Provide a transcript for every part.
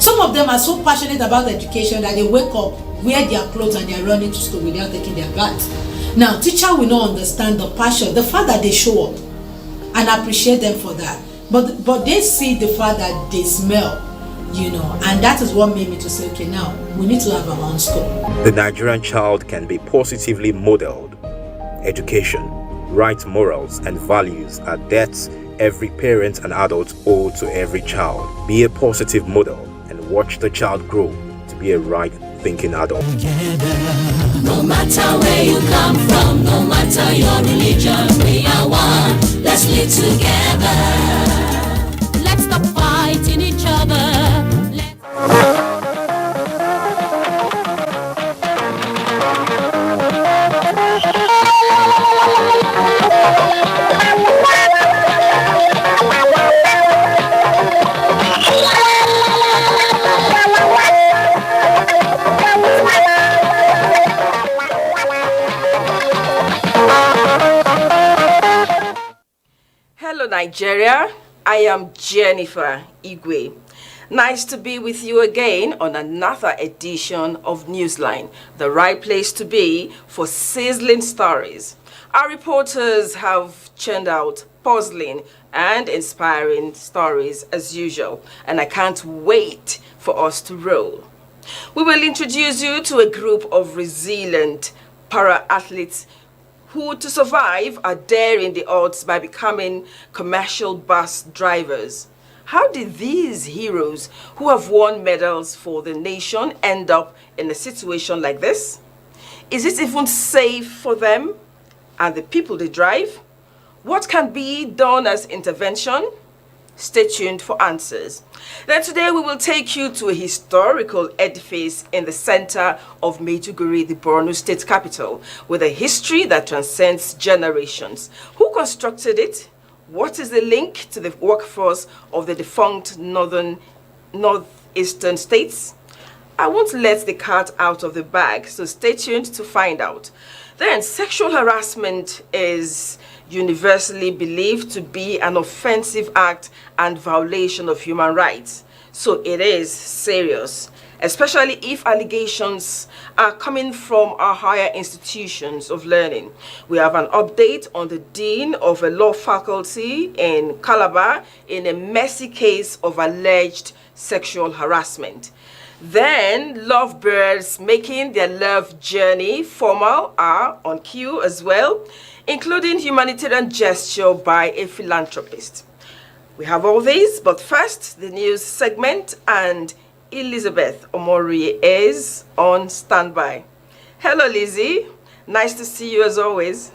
Some of them are so passionate about education that they wake up, wear their clothes, and they are running to school without taking their bath. Now, teacher will not understand the passion, the fact that they show up, and appreciate them for that. But they see the fact that they smell, and that is what made me to say, okay, now we need to have our own school. The Nigerian child can be positively modeled. Education, right morals, and values are debts every parent and adult owe to every child. Be a positive model and watch the child grow to be a right-thinking adult. No matter where you come from, no matter your religion, we are one. Let's live together. Let's stop fighting each other. Hello Nigeria, I am Jennifer Igwe. Nice to be with you again on another edition of Newsline, the right place to be for sizzling stories. Our reporters have churned out puzzling and inspiring stories as usual, and I can't wait for us to roll. We will introduce you to a group of resilient para-athletes who, to survive, are daring the odds by becoming commercial bus drivers. How did these heroes who have won medals for the nation end up in a situation like this? Is it even safe for them and the people they drive? What can be done as intervention? Stay tuned for answers. Then today we will take you to a historical edifice in the center of Maiduguri, the Borno state capital, with a history that transcends generations. Who constructed it? What is the link to the workforce of the defunct northeastern states? I won't let the cat out of the bag, so stay tuned to find out. Then, sexual harassment is universally believed to be an offensive act and violation of human rights. So it is serious, especially if allegations are coming from our higher institutions of learning. We have an update on the dean of a law faculty in Calabar in a messy case of alleged sexual harassment. Then lovebirds making their love journey formal are on cue as well, including humanitarian gesture by a philanthropist. We have all these, but first, the news segment, and Elizabeth Omori is on standby. Hello, Lizzie. Nice to see you as always.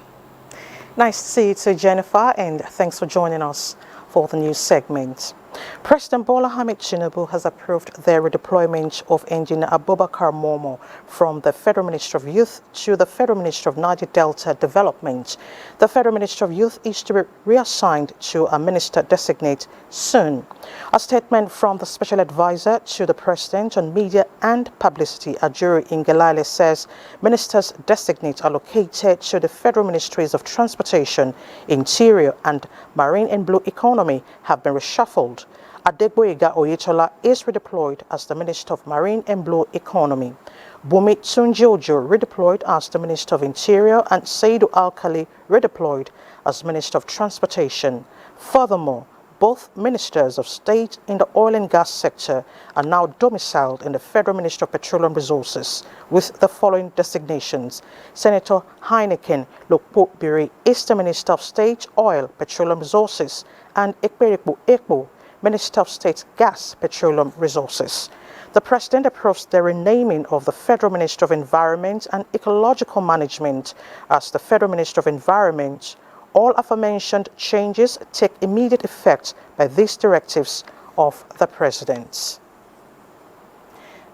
Nice to see you too, Jennifer, and thanks for joining us for the news segment. President Bola Ahmed Tinubu has approved the redeployment of Engineer Abubakar Momo from the Federal Ministry of Youth to the Federal Ministry of Niger Delta Development. The Federal Ministry of Youth is to be reassigned to a minister designate soon. A statement from the Special Advisor to the President on Media and Publicity, Ajuri Ingelale, says ministers designate are located to the Federal Ministries of Transportation, Interior and Marine and Blue Economy have been reshuffled. Adegboyega Oyetola is redeployed as the Minister of Marine and Blue Economy. Bumi Tunjiojo redeployed as the Minister of Interior, and Saidu Alkali redeployed as Minister of Transportation. Furthermore, both ministers of state in the oil and gas sector are now domiciled in the Federal Ministry of Petroleum Resources with the following designations. Senator Heineken Lokpo-Biri is the Minister of State, Oil, Petroleum Resources, and Ekperikbu Ekpo, Minister of State, Gas, Petroleum Resources. The President approves the renaming of the Federal Ministry of Environment and Ecological Management as the Federal Ministry of Environment. All aforementioned changes take immediate effect by these directives of the President.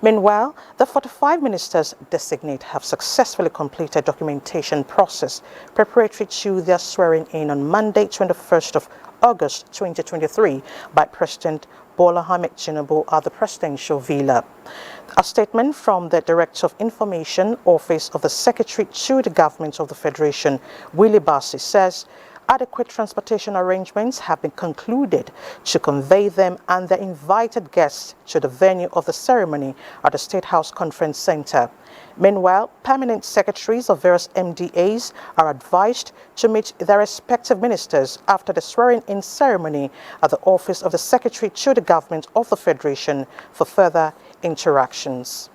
Meanwhile, the 45 ministers designate have successfully completed documentation process preparatory to their swearing in on Monday, 21st of August 2023 by President Bola Ahmed Tinubu at the Presidential Villa. A statement from the Director of Information Office of the Secretary to the Government of the Federation, Willie Bassi, says Adequate transportation arrangements have been concluded to convey them and their invited guests to the venue of the ceremony at the State House Conference Center. Meanwhile, permanent secretaries of various MDAs are advised to meet their respective ministers after the swearing-in ceremony at the office of the Secretary to the Government of the Federation for further interactions.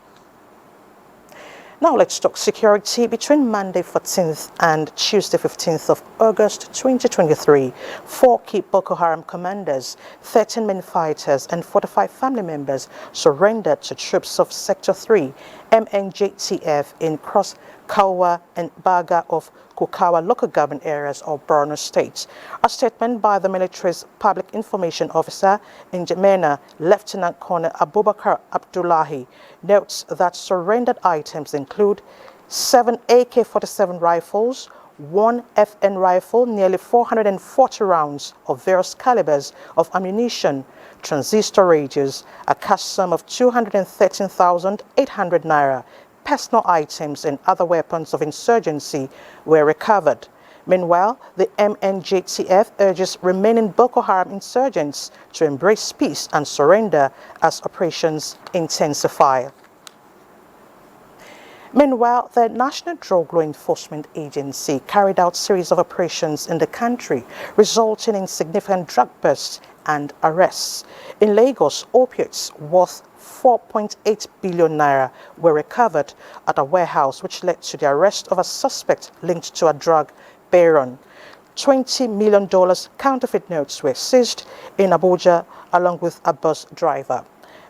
Now let's talk security. Between Monday 14th and Tuesday 15th of August 2023, 4 key Boko Haram commanders, 13 main fighters and 45 family members surrendered to troops of Sector 3, MNJTF in Cross Kawa and Baga of Kukawa local government areas of Borno State. A statement by the military's public information officer in Jemena, Lieutenant Colonel Abubakar Abdullahi, notes that surrendered items include 7 AK-47 rifles, 1 FN rifle, nearly 440 rounds of various calibers of ammunition, transistor radios, a cash sum of 213,800 naira, personal items and other weapons of insurgency were recovered. Meanwhile, the MNJTF urges remaining Boko Haram insurgents to embrace peace and surrender as operations intensify. Meanwhile, the National Drug Law Enforcement Agency carried out a series of operations in the country, resulting in significant drug busts and arrests. In Lagos, opiates worth 4.8 billion naira were recovered at a warehouse, which led to the arrest of a suspect linked to a drug baron. $20 million counterfeit notes were seized in Abuja along with a bus driver.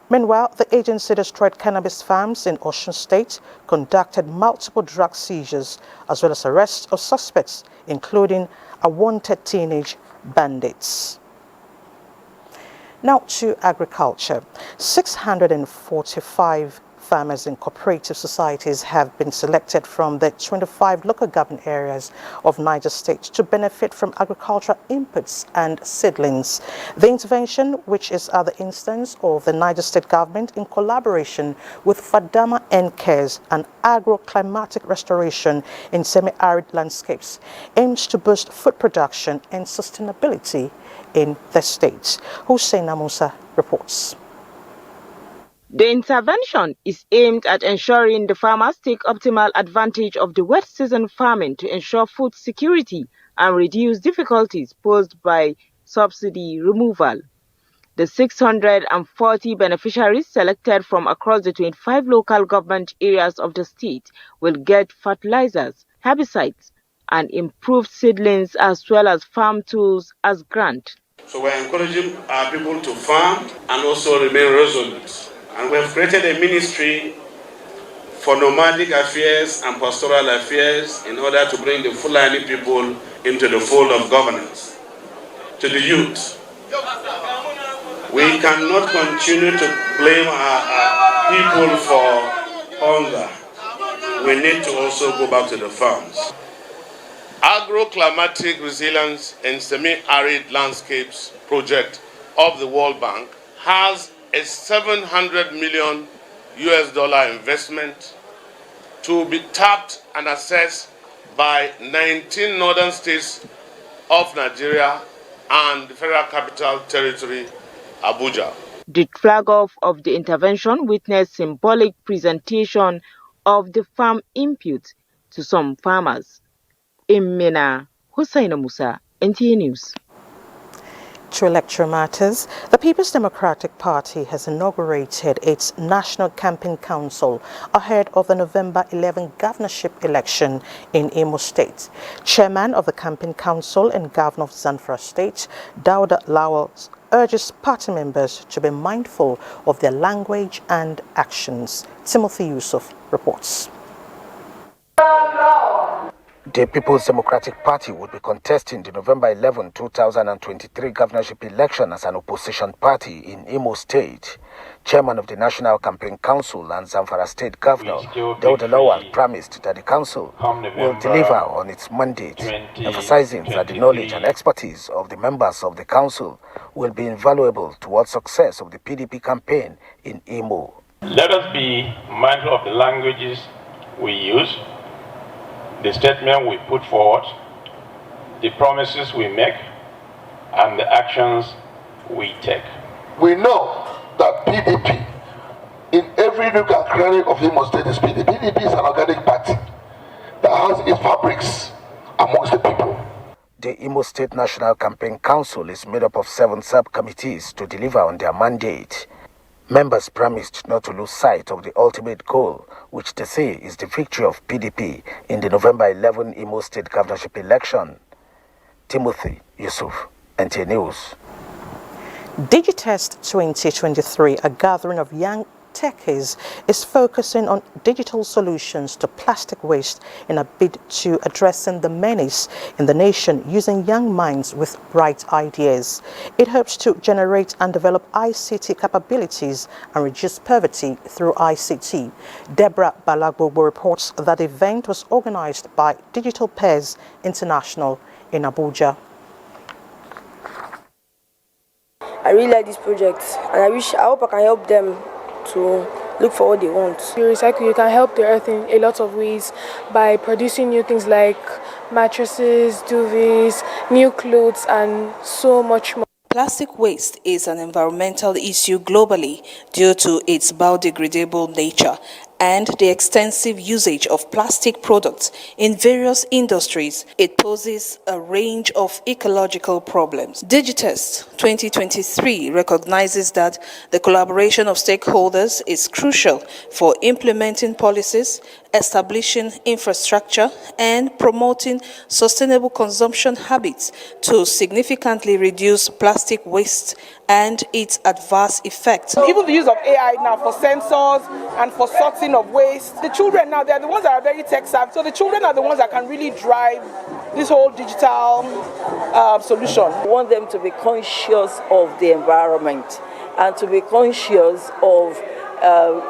Meanwhile, the agency destroyed cannabis farms in Osun State, conducted multiple drug seizures, as well as arrests of suspects, including a wanted teenage bandits. Now to agriculture. 645 farmers and cooperative societies have been selected from the 25 local government areas of Niger State to benefit from agricultural inputs and seedlings. The intervention, which is at the instance of the Niger State government in collaboration with Fadama and Cares and Agro-Climatic Restoration in Semi-Arid Landscapes, aims to boost food production and sustainability in the state. Hussein Amusa reports. The intervention is aimed at ensuring the farmers take optimal advantage of the wet season farming to ensure food security and reduce difficulties posed by subsidy removal. The 640 beneficiaries selected from across the 25 local government areas of the state will get fertilizers, herbicides, and improved seedlings as well as farm tools as grant. So we're encouraging our people to farm and also remain resolute. And we've created a ministry for nomadic affairs and pastoral affairs in order to bring the Fulani people into the fold of governance. To the youth, we cannot continue to blame our people for hunger. We need to also go back to the farms. Agro-climatic resilience in semi-arid landscapes project of the World Bank has a $700 million investment to be tapped and assessed by 19 northern states of Nigeria and the Federal Capital Territory, Abuja. The flag-off of the intervention witnessed symbolic presentation of the farm input to some farmers. In Mina, Hussein Musa, NTA News. To electoral matters, the People's Democratic Party has inaugurated its National Campaign Council ahead of the November 11 governorship election in Imo State. Chairman of the Campaign Council and Governor of Zamfara State, Dauda Lawal, urges party members to be mindful of their language and actions. Timothy Yusuf reports. The People's Democratic Party would be contesting the November 11, 2023 governorship election as an opposition party in Imo State. Chairman of the National Campaign Council and Zamfara State Governor, Dauda Lawal, promised that the council will deliver on its mandate, emphasizing that the knowledge and expertise of the members of the council will be invaluable towards success of the PDP campaign in Imo. Let us be mindful of the languages we use, the statement we put forward, the promises we make and the actions we take. We know that PDP, in every nook and cranny of Imo State is PDP. PDP is an organic party that has its fabrics amongst the people. The Imo State National Campaign Council is made up of 7 sub-committees to deliver on their mandate. Members promised not to lose sight of the ultimate goal, which they say is the victory of PDP in the November 11 Imo State governorship election. Timothy Yusuf, NTA News. Digitest 2023, a gathering of young techies, is focusing on digital solutions to plastic waste in a bid to addressing the menace in the nation using young minds with bright ideas. It hopes to generate and develop ICT capabilities and reduce poverty through ICT. Deborah Balagbobo reports that the event was organized by Digital Pairs International in Abuja. I really like this project, and I hope I can help them to look for what they want. You recycle, you can help the earth in a lot of ways by producing new things like mattresses, duvets, new clothes, and so much more. Plastic waste is an environmental issue globally due to its biodegradable nature and the extensive usage of plastic products in various industries. It poses a range of ecological problems. Digitest 2023 recognizes that the collaboration of stakeholders is crucial for implementing policies, establishing infrastructure, and promoting sustainable consumption habits to significantly reduce plastic waste and its adverse effects. Even the use of AI now for sensors and for sorting of waste. The children now, they're the ones that are very tech savvy. So the children are the ones that can really drive this whole digital solution. We want them to be conscious of the environment and to be conscious of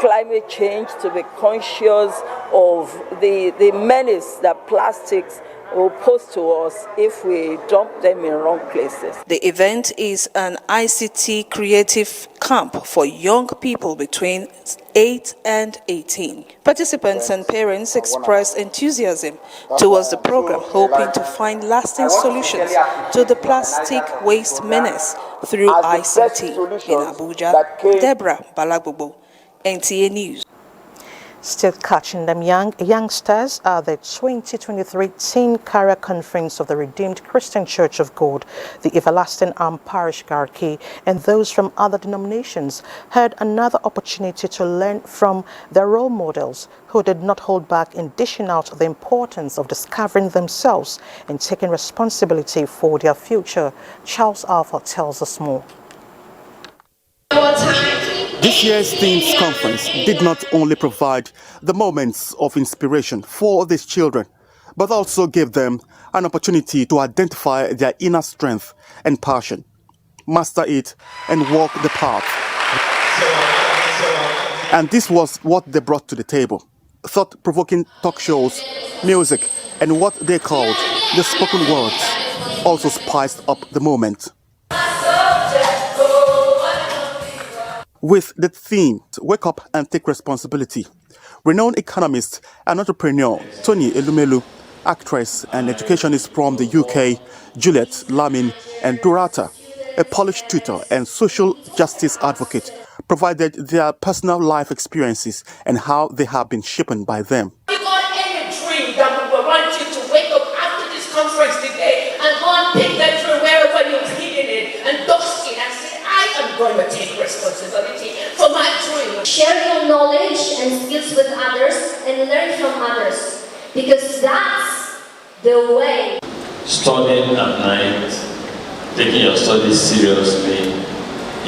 climate change, to be conscious of the menace that plastics will pose to us if we dump them in wrong places. The event is an ICT creative camp for young people between 8 and 18. Participants and parents expressed enthusiasm towards the program, hoping to find lasting solutions to the plastic waste menace through ICT. In Abuja, Deborah Balagbobo, NTA News. Still catching them youngsters are the 2023 Teen Career Conference of the Redeemed Christian Church of God, the Everlasting Arm Parish Garki, and those from other denominations had another opportunity to learn from their role models who did not hold back in dishing out the importance of discovering themselves and taking responsibility for their future. Charles Alpha tells us more. This year's Teens Conference did not only provide the moments of inspiration for these children, but also gave them an opportunity to identify their inner strength and passion, master it, and walk the path. And this was what they brought to the table: thought-provoking talk shows, music, and what they called the spoken words also spiced up the moment. With the theme, Wake Up and Take Responsibility, renowned economist and entrepreneur Tony Elumelu, actress and educationist from the UK, Juliet Lamin, and Durata, a Polish tutor and social justice advocate, provided their personal life experiences and how they have been shaped by them. You got any dream that we would want you to wake up after this conference today and go and pick that dream wherever you've hidden it and dust it and say, I am going to take responsibility for my dream. Share your knowledge and skills with others and learn from others, because that's the way. Studying at night, taking your studies seriously,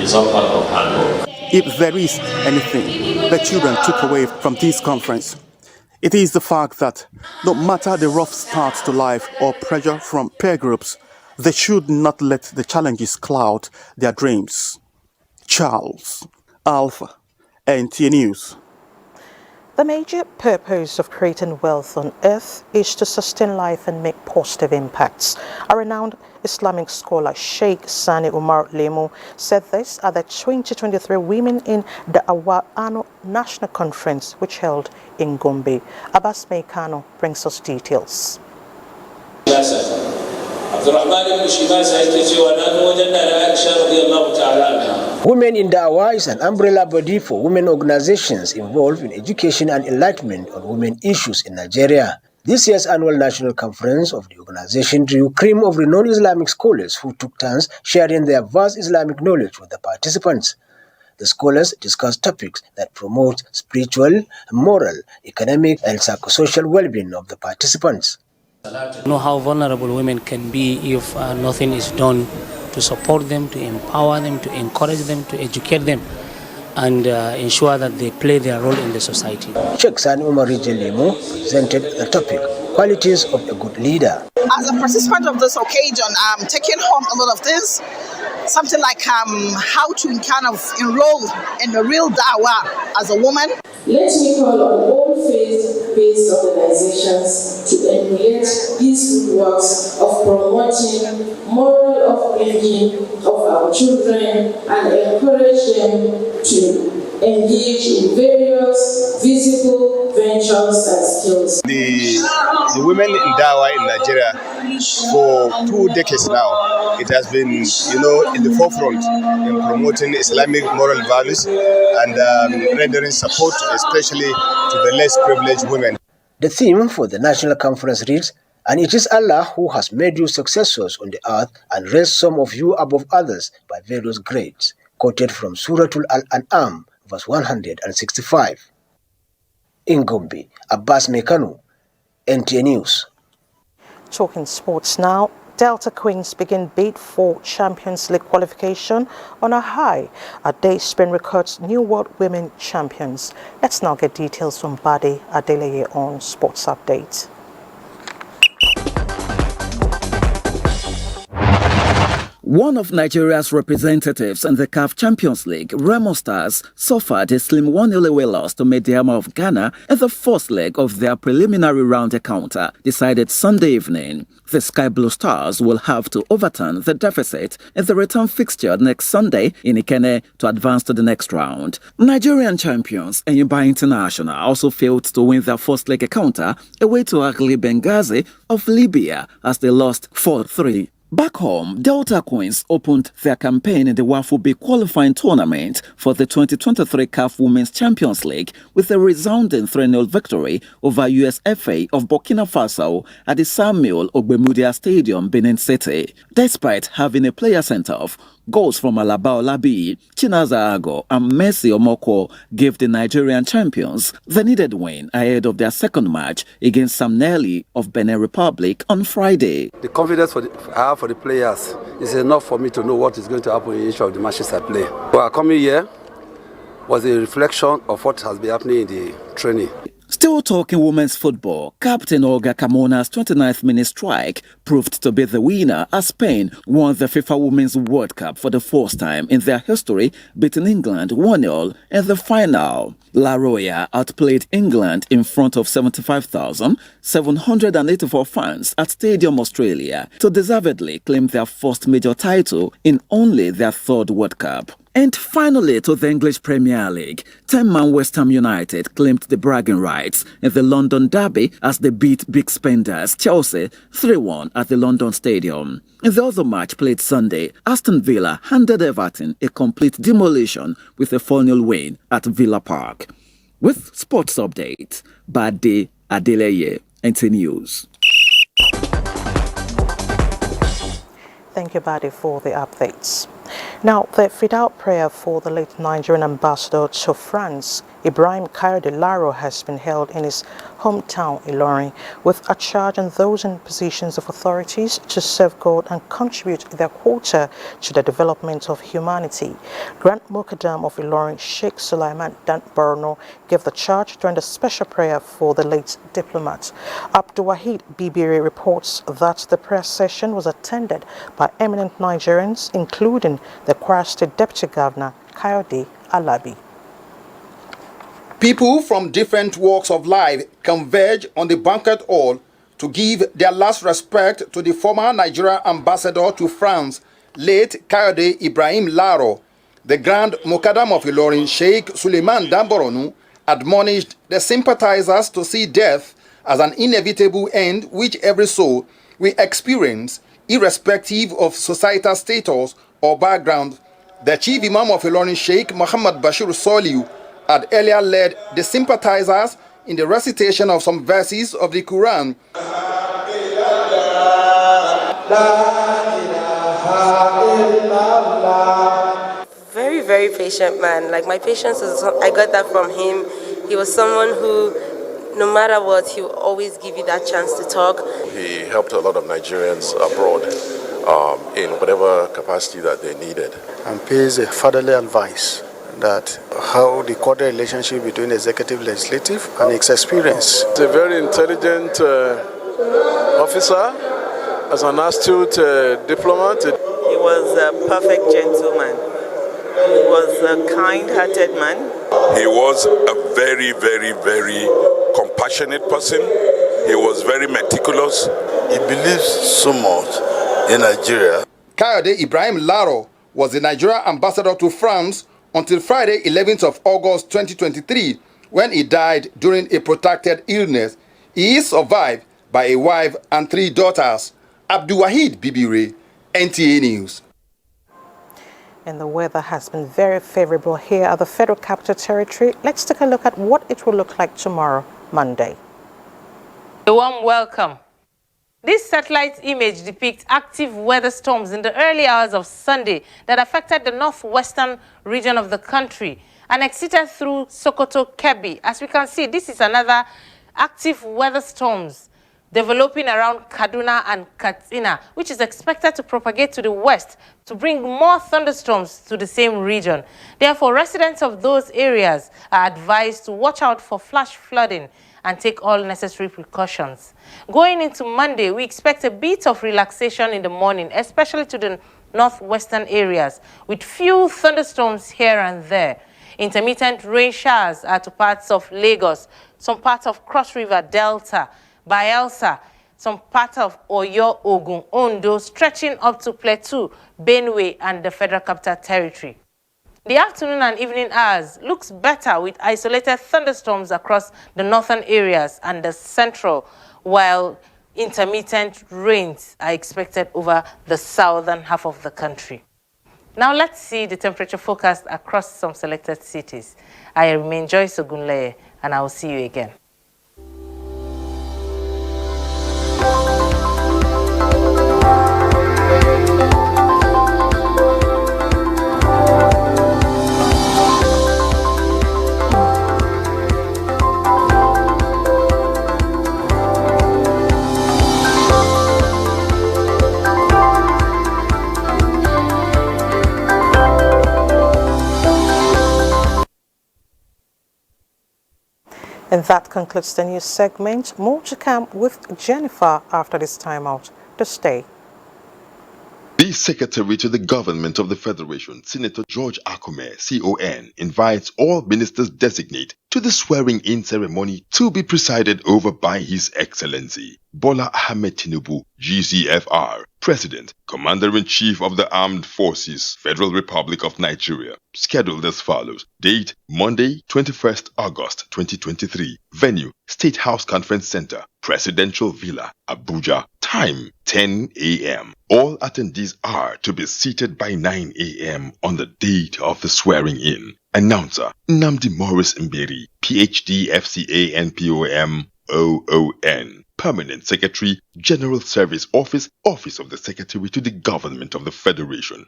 is all part of hard work. If there is anything the children took away from this conference, it is the fact that no matter the rough start to life or pressure from peer groups, they should not let the challenges cloud their dreams. Charles Alpha, NTA News. The major purpose of creating wealth on earth is to sustain life and make positive impacts. A renowned Islamic scholar, Sheikh Sani Umar Lemu, said this at the 2023 Women in the Awa'ano National Conference, which held in Gombe. Abbas Meikano brings us details. I Women in Dawah is an umbrella body for women organizations involved in education and enlightenment on women issues in Nigeria. This year's annual national conference of the organization drew cream of renowned Islamic scholars who took turns sharing their vast Islamic knowledge with the participants. The scholars discussed topics that promote spiritual, moral, economic, and psychosocial well-being of the participants. Know how vulnerable women can be if nothing is done to support them, to empower them, to encourage them, to educate them, and ensure that they play their role in the society. Sheikh Sani Umar Limo presented the topic, Qualities of a Good Leader. As a participant of this occasion, I'm taking home a lot of things, something like how to kind of enroll in the real dawah as a woman. Let me call on all faith-based organizations to emulate these good works of promoting moral upbringing of our children and encourage them to engage in various visible ventures and skills. The women in Dawah in Nigeria, for 2 decades now, it has been, in the forefront in promoting Islamic moral values and rendering support, especially to the less privileged women. The theme for the national conference reads, "And it is Allah who has made you successors on the earth and raised some of you above others by various grades," quoted from Suratul Al-An'am, verse 165. In Gombe, Abbas Mekano, NTA News. Talking sports now. Delta Queens begin bid for Champions League qualification on a high as they spin records new world women champions. Let's now get details from Bade Adeleye on Sports Update. One of Nigeria's representatives in the CAF Champions League, Remo Stars, suffered a slim 1-0 away loss to Medeama of Ghana in the first leg of their preliminary round encounter, decided Sunday evening. The Sky Blue Stars will have to overturn the deficit in the return fixture next Sunday in Ikene to advance to the next round. Nigerian champions Enyimba International also failed to win their first leg encounter away to Agli Benghazi of Libya as they lost 4-3. Back home, Delta Queens opened their campaign in the Wafu B qualifying tournament for the 2023 CAF Women's Champions League with a resounding 3-0 victory over USFA of Burkina Faso at the Samuel Ogbemudia Stadium, Benin City. Despite having a player sent-off, goals from Alaba Olabi, Chinaza Ago and Messi Omoko gave the Nigerian champions the needed win ahead of their second match against Sam Nelly of Benin Republic on Friday. The confidence I have for the players is enough for me to know what is going to happen in each of the matches I play. But coming here was a reflection of what has been happening in the training. Still talking women's football, Captain Olga Carmona's 29th minute strike proved to be the winner as Spain won the FIFA Women's World Cup for the first time in their history, beating England 1-0 in the final. La Roya outplayed England in front of 75,784 fans at Stadium Australia to deservedly claim their first major title in only their third World Cup. And finally, to the English Premier League, 10-man West Ham United claimed the bragging rights in the London derby as they beat big spenders Chelsea 3-1 at the London Stadium. In the other match played Sunday, Aston Villa handed Everton a complete demolition with a 4-0 win at Villa Park. With Sports Update, Bade Adeleye, NTA News. Thank you, Bade, for the updates. Now, the fidel prayer for the late Nigerian ambassador to France, Ibrahim Kayode Laro, has been held in his hometown, Ilorin, with a charge on those in positions of authorities to safeguard and contribute their quota to the development of humanity. Grand Mukadam of Ilorin, Sheikh Sulaiman Dan Borno, gave the charge during the special prayer for the late diplomat. Abdulwahid Bibiri reports that the prayer session was attended by eminent Nigerians, including the Kwara State Deputy Governor, Kayode Alabi. People from different walks of life converge on the banquet hall to give their last respect to the former Nigerian ambassador to France, late Kayode Ibrahim Laro. The Grand Mukadam of Ilorin, Sheikh Suleiman Damboronu, admonished the sympathizers to see death as an inevitable end which every soul will experience irrespective of societal status or background. The chief imam of Ilorin, Sheikh Muhammad Bashir Soliu, had earlier led the sympathizers in the recitation of some verses of the Quran. Very, very patient man. Like, my patience is, I got that from him. He was someone who, no matter what, he will always give you that chance to talk. He helped a lot of Nigerians abroad in whatever capacity that they needed. And pays a fatherly advice that how the cordial relationship between executive, legislative, and its experience. He's a very intelligent officer, as an astute diplomat. He was a perfect gentleman. He was a kind-hearted man. He was a very, very, very compassionate person. He was very meticulous. He believes so much in Nigeria. Kayode Ibrahim Laro was the Nigerian ambassador to France until Friday, 11th of August 2023, when he died during a protracted illness. He is survived by a wife and 3 daughters. Abdulwahid Bibire, NTA News. And the weather has been very favorable here at the Federal Capital Territory. Let's take a look at what it will look like tomorrow, Monday. A warm welcome. This satellite image depicts active weather storms in the early hours of Sunday that affected the northwestern region of the country and extended through Sokoto, Kebbi. As we can see, this is another active weather storms developing around Kaduna and Katsina, which is expected to propagate to the west to bring more thunderstorms to the same region. Therefore, residents of those areas are advised to watch out for flash flooding and take all necessary precautions. Going into Monday, we expect a bit of relaxation in the morning, especially to the northwestern areas, with few thunderstorms here and there. Intermittent rain showers are to parts of Lagos, some parts of Cross River Delta, Bayelsa, some part of Oyo, Ogun, Ondo, stretching up to Plateau, Benue, and the Federal Capital Territory. The afternoon and evening hours looks better with isolated thunderstorms across the northern areas and the central, while intermittent rains are expected over the southern half of the country. Now let's see the temperature forecast across some selected cities. I remain Joyce Ogunleye, and I will see you again. And that concludes the news segment. More to come with Jennifer after this time out. To stay. The Secretary to the Government of the Federation, Senator George Akume, CON, invites all ministers designate to the swearing-in ceremony to be presided over by His Excellency Bola Ahmed Tinubu, GCFR, President, Commander-in-Chief of the Armed Forces, Federal Republic of Nigeria. Scheduled as follows. Date, Monday, 21st August 2023. Venue, State House Conference Center, Presidential Villa, Abuja. Time, 10 a.m. All attendees are to be seated by 9 a.m. on the date of the swearing-in. Announcer, Nnamdi Morris Mberi, PhD, FCA, NPOM, OON. Permanent Secretary, General Service Office, Office of the Secretary to the Government of the Federation.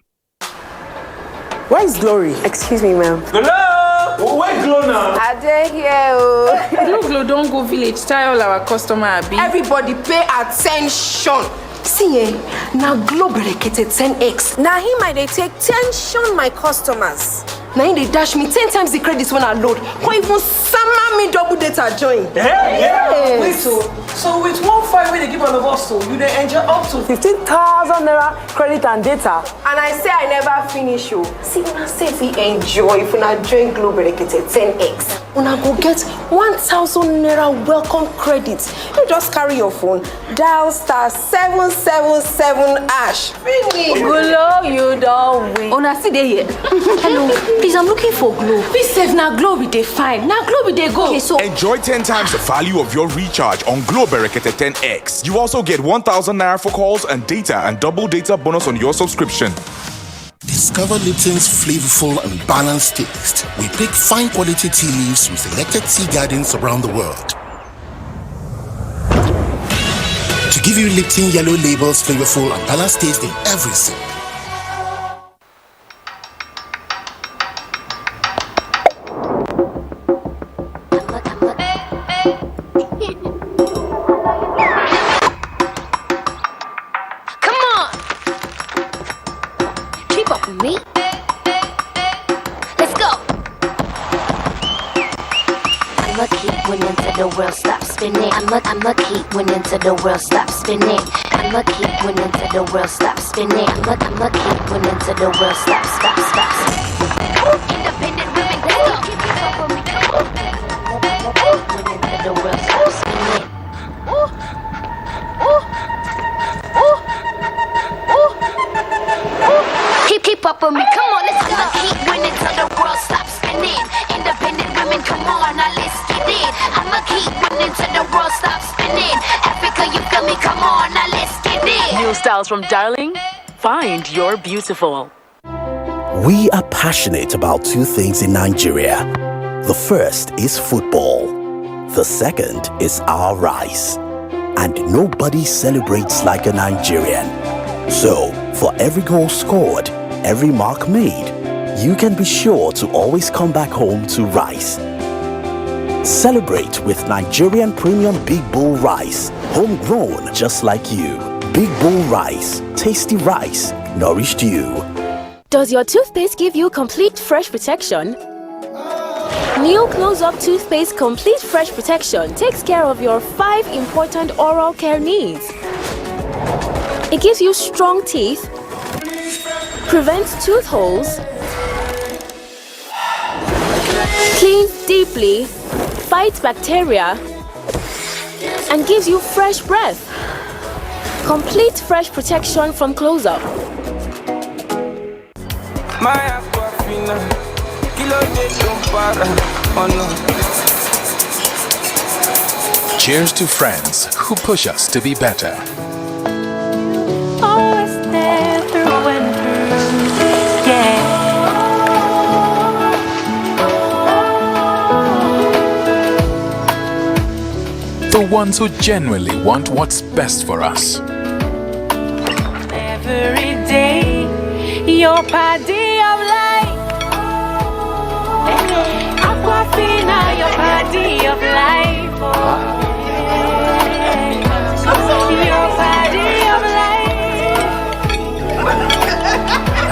Where is Glory? Excuse me, ma'am. Glow! Where Glow now? Are they here? Glow, don't go village. Tell all our customer Abi. Everybody pay attention. See, now Glow berekete 10x. Now he might take tension my customers. Now they dash me 10 times the credits when I load. Or even summer me double data join. Hey, yeah. Wait, so with 1.5 when they give all of us, so you they enjoy up to 15,000 naira credit and data. And I say I never finish you. See, when I say if we enjoy, if we not join Glow berekete 10x. una go get 1,000 naira welcome credit. You just carry your phone, dial *777#. Gulo, you don't win. Una see dey here. Hello, please, I'm looking for Glow. Please save na Glow we dey find. Na Glow we dey go. Okay, so enjoy 10 times the value of your recharge on Glow Berekete 10X. You also get 1,000 naira for calls and data and double data bonus on your subscription. Discover Lipton's flavorful and balanced taste. We pick fine quality tea leaves from selected tea gardens around the world to give you Lipton Yellow Label's flavorful and balanced taste in every sip. I'ma keep winning till the world stops spinning. I'ma keep winning till the world stops spinning. I'ma keep winning till the world stops. Independent women, let's go. Keep it up with me. Winning till the world stops spinning. Keep up with me, come on, let's go. I'ma keep winning till the world stops spinning. Independent women, come on, now let's get it. I'ma keep winning till the world stops spinning. Africa, you feel me? Come on, now let's get it. New styles from Darling. Find your beautiful. We are passionate about two things in Nigeria. The first is football. The second is our rice. And nobody celebrates like a Nigerian. So, for every goal scored, every mark made, you can be sure to always come back home to rice. Celebrate with Nigerian Premium Big Bull Rice, homegrown just like you. Big Bull Rice, tasty rice, nourished you. Does your toothpaste give you complete fresh protection? New Close-Up Toothpaste Complete Fresh Protection takes care of your 5 important oral care needs. It gives you strong teeth, prevents tooth holes, cleans deeply, fights bacteria, and gives you fresh breath. Complete fresh protection from Close-Up. Cheers to friends who push us to be better. Always there through and through, yeah. The ones who genuinely want what's best for us. Every day, your party of life. Aquafina, your party of life. Oh, yeah. Your party of life.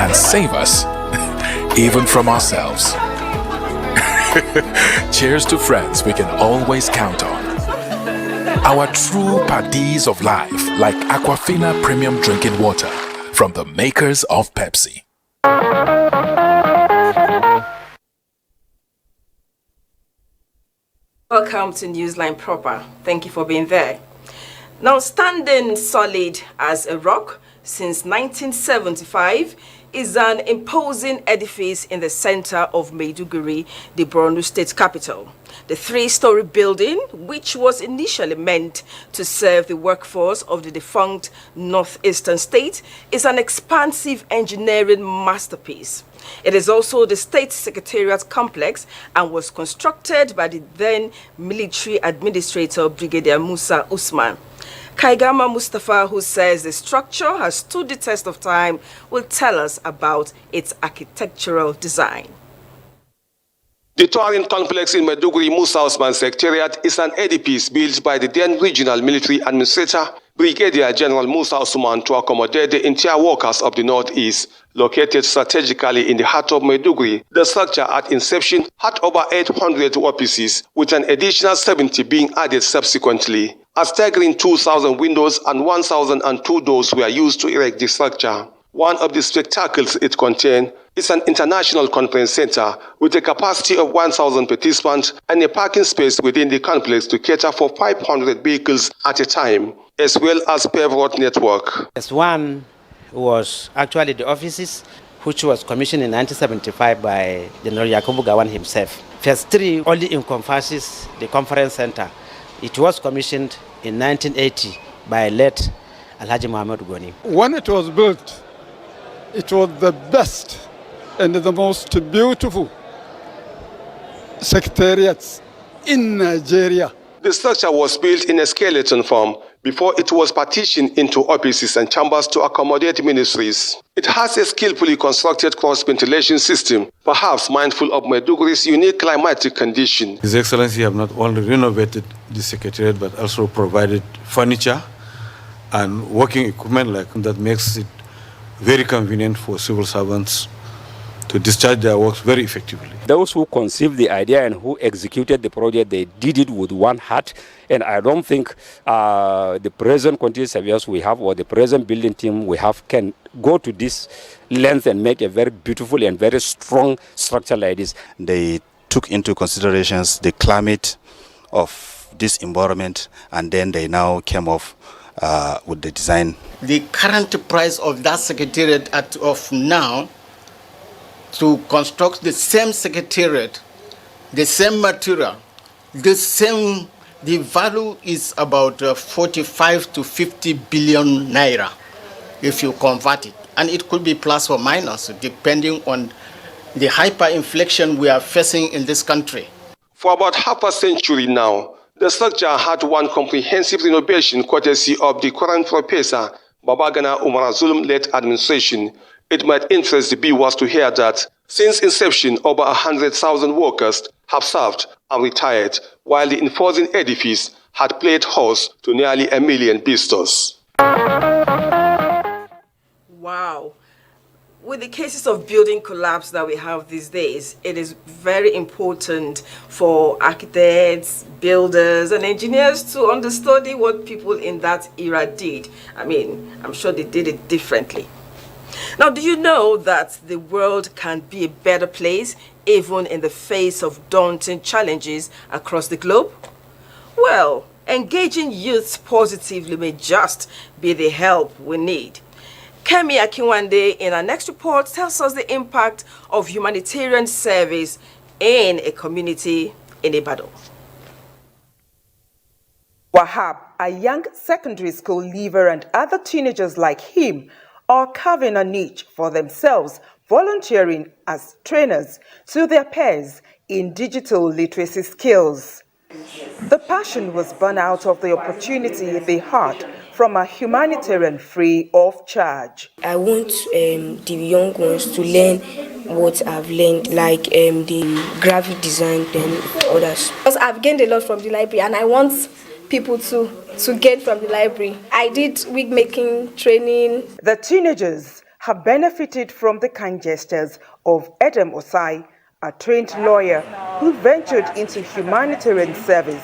And save us, even from ourselves. Cheers to friends we can always count on. Our true paddies of life, like Aquafina Premium Drinking Water, from the makers of Pepsi. Welcome to NewsLine proper. Thank you for being there. Now, standing solid as a rock since 1975 is an imposing edifice in the center of Maiduguri, the Borno state capital. The 3-story building, which was initially meant to serve the workforce of the defunct northeastern state, is an expansive engineering masterpiece. It is also the state secretariat complex and was constructed by the then military administrator Brigadier Musa Usman. Kaigama Mustafa, who says the structure has stood the test of time, will tell us about its architectural design. The towering complex in Maiduguri Musa Usman Secretariat is an edifice built by the then regional military administrator, Brigadier General Musa Usman, to accommodate the entire workers of the Northeast. Located strategically in the heart of Maiduguri, the structure at inception had over 800 offices, with an additional 70 being added subsequently. A staggering 2,000 windows and 1,002 doors were used to erect the structure. One of the spectacles it contains is an international conference center with a capacity of 1,000 participants and a parking space within the complex to cater for 500 vehicles at a time, as well as paved road network. As one was actually the offices, which was commissioned in 1975 by General Yakubu Gowon himself. Phase 3 only encompasses the conference center. It was commissioned in 1980 by late Alhaji Muhammad Goni. When it was built, it was the best and the most beautiful secretariats in Nigeria. The structure was built in a skeleton form before it was partitioned into offices and chambers to accommodate ministries. It has a skillfully constructed cross-ventilation system, perhaps mindful of Maiduguri's unique climatic condition. His Excellency have not only renovated the secretariat but also provided furniture and working equipment like that makes it very convenient for civil servants to discharge their works very effectively. Those who conceived the idea and who executed the project, they did it with one heart. And I don't think the present quantity surveyors we have or the present building team we have can go to this length and make a very beautiful and very strong structure like this. They took into considerations the climate of this environment, and then they now came off with the design. The current price of that secretariat of now to construct the same secretariat, the same material, the value is about 45 to 50 billion naira if you convert it. And it could be plus or minus depending on the hyperinflation we are facing in this country. For about half a century now, the structure had one comprehensive renovation courtesy of the current Professor Babagana Umar Zulum-led administration. It might interest the viewers to hear that since inception, over 100,000 workers have served and retired, while the imposing edifice had played host to nearly 1 million visitors. Wow. With the cases of building collapse that we have these days, it is very important for architects, builders, and engineers to understudy what people in that era did. I mean, I'm sure they did it differently. Now, do you know that the world can be a better place even in the face of daunting challenges across the globe? Well, engaging youths positively may just be the help we need. Kemi Akinwande in our next report tells us the impact of humanitarian service in a community in Ibadan. Wahab, a young secondary school leaver, and other teenagers like him are carving a niche for themselves, volunteering as trainers to their peers in digital literacy skills. The passion was born out of the opportunity they had from a humanitarian free of charge. I want the young ones to learn what I've learned, like the graphic design and others. Because I've gained a lot from the library and I want people to get from the library. I did wig making training. The teenagers have benefited from the kind gestures of Edem Osai, a trained lawyer who ventured into humanitarian service.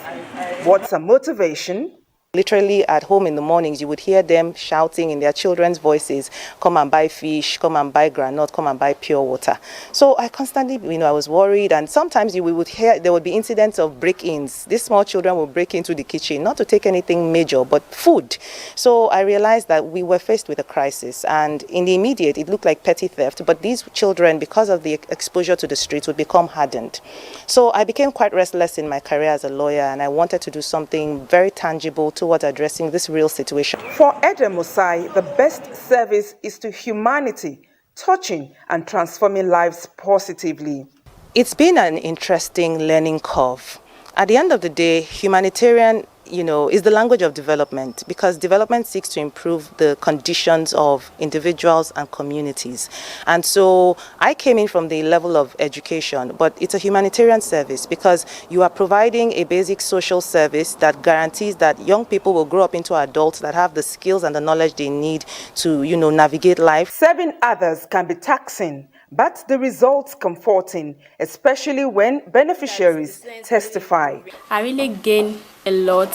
What's a motivation? Literally at home in the mornings, you would hear them shouting in their children's voices, come and buy fish, come and buy granite, come and buy pure water. So I constantly, I was worried, and sometimes we would hear there would be incidents of break-ins. These small children would break into the kitchen, not to take anything major, but food. So I realized that we were faced with a crisis, and in the immediate, it looked like petty theft, but these children, because of the exposure to the streets, would become hardened. So I became quite restless in my career as a lawyer, and I wanted to do something very tangible towards addressing this real situation. For Edem Osai, the best service is to humanity, touching and transforming lives positively. It's been an interesting learning curve. At the end of the day, humanitarian is the language of development, because development seeks to improve the conditions of individuals and communities. And so I came in from the level of education, but it's a humanitarian service because you are providing a basic social service that guarantees that young people will grow up into adults that have the skills and the knowledge they need to, navigate life. Serving others can be taxing, but the results comforting, especially when beneficiaries testify. I really gain a lot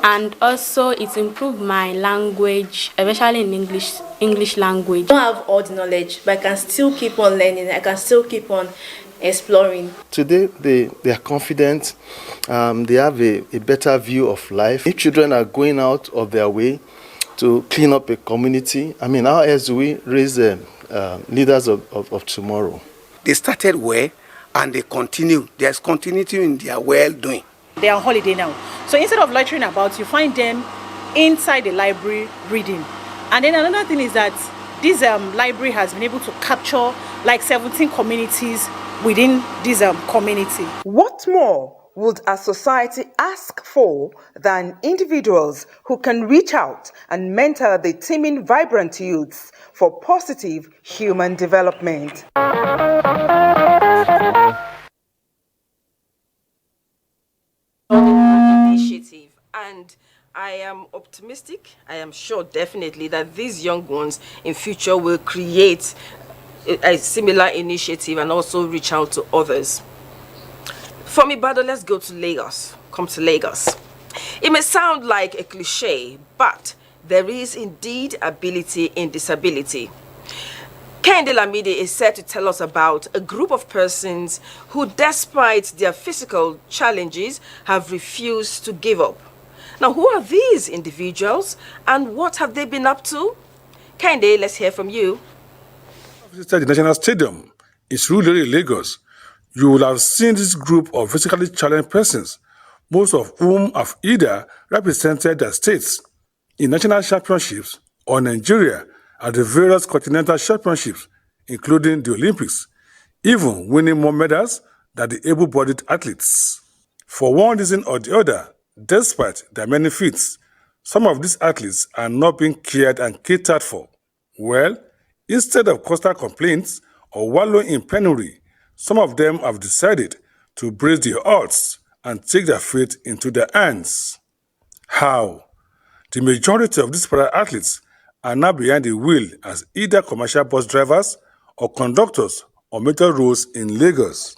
And also it improved my language, especially in English language. I don't have all the knowledge, but I can still keep on learning. I can still keep on exploring. Today they are confident, they have a better view of life. If children are going out of their way to clean up a community, I mean, how else do we raise leaders of tomorrow? They started well and they continue. There's continuity in their well-doing. They are on holiday now. So instead of loitering about, you find them inside the library reading. And then another thing is that this library has been able to capture like 17 communities within this community. What more would a society ask for than individuals who can reach out and mentor the teeming vibrant youths for positive human development? Initiative, and I am optimistic, I am sure definitely that these young ones in future will create a similar initiative and also reach out to others. From Ibadan, let's go to Lagos. Come to Lagos. It may sound like a cliche, but there is indeed ability in disability. Kehinde Lamide is set to tell us about a group of persons who, despite their physical challenges, have refused to give up. Now, who are these individuals and what have they been up to? Kehinde, let's hear from you. Visited the National Stadium in Surulere, Lagos, you will have seen this group of physically challenged persons, most of whom have either represented their states in national championships or Nigeria at the various continental championships, including the Olympics, even winning more medals than the able-bodied athletes. For one reason or the other, despite their many feats, some of these athletes are not being cared and catered for. Well, instead of constant complaints or wallowing in penury, some of them have decided to brace their odds and take their fate into their hands. How? The majority of these para-athletes are now behind the wheel as either commercial bus drivers or conductors on metro roads in Lagos.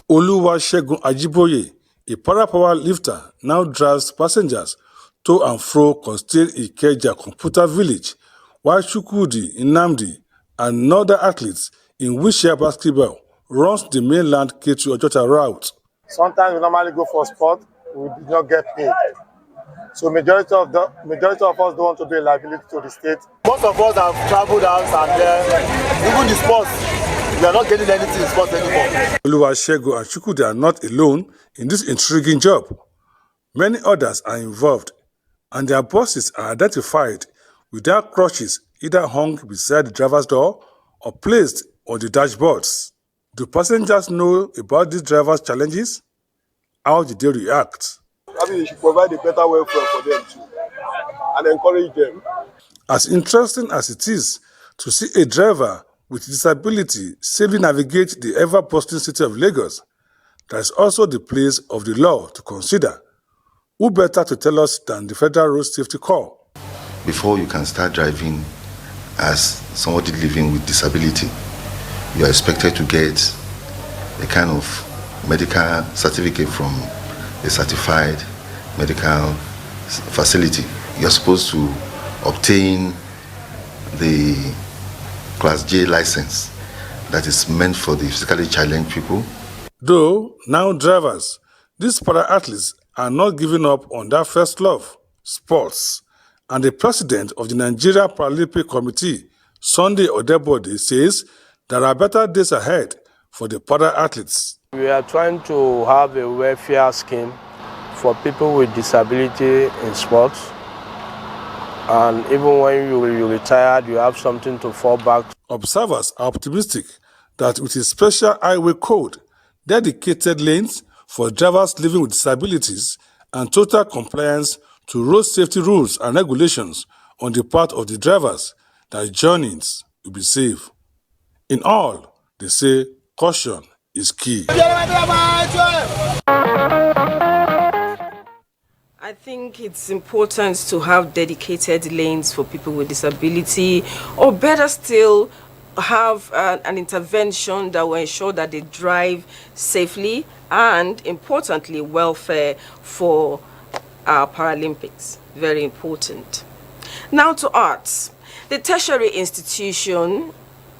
Oluwasegun Ajiboye, a para-power lifter, now drives passengers to and fro Constable Ikeja Computer Village, while Chukwudi Nnamdi and another athletes in wheelchair basketball runs the mainland Ketu-Ojota route. Sometimes we normally go for sport, we do not get paid. So majority of us don't want to be a liability to the state. Most of us have traveled out and even the sports, we are not getting anything in sports anymore. Oluwasegun and Chukwudi are not alone in this intriguing job. Many others are involved, and their bosses are identified with their crutches either hung beside the driver's door or placed on the dashboards. Do passengers know about these drivers' challenges? How did they react? I mean, you should provide a better welfare for them too, and encourage them. As interesting as it is to see a driver with disability safely navigate the ever-bustling city of Lagos, there is also the place of the law to consider. Who better to tell us than the Federal Road Safety Corps? Before you can start driving as somebody living with disability, you are expected to get a kind of medical certificate from a certified medical facility. You're supposed to obtain the Class J license that is meant for the physically challenged people. Though now drivers, these para-athletes are not giving up on their first love, sports. And the president of the Nigeria Paralympic Committee, Sunday Odebode, says there are better days ahead for the para-athletes. We are trying to have a welfare scheme for people with disability in sports. And even when you're retired, you have something to fall back. Observers are optimistic that with a special highway code, dedicated lanes for drivers living with disabilities, and total compliance to road safety rules and regulations on the part of the drivers, their journeys will be safe. In all, they say caution is key. I think it's important to have dedicated lanes for people with disability, or better still, have an intervention that will ensure that they drive safely and, importantly, welfare for our Paralympics. Very important. Now to arts. The tertiary institution,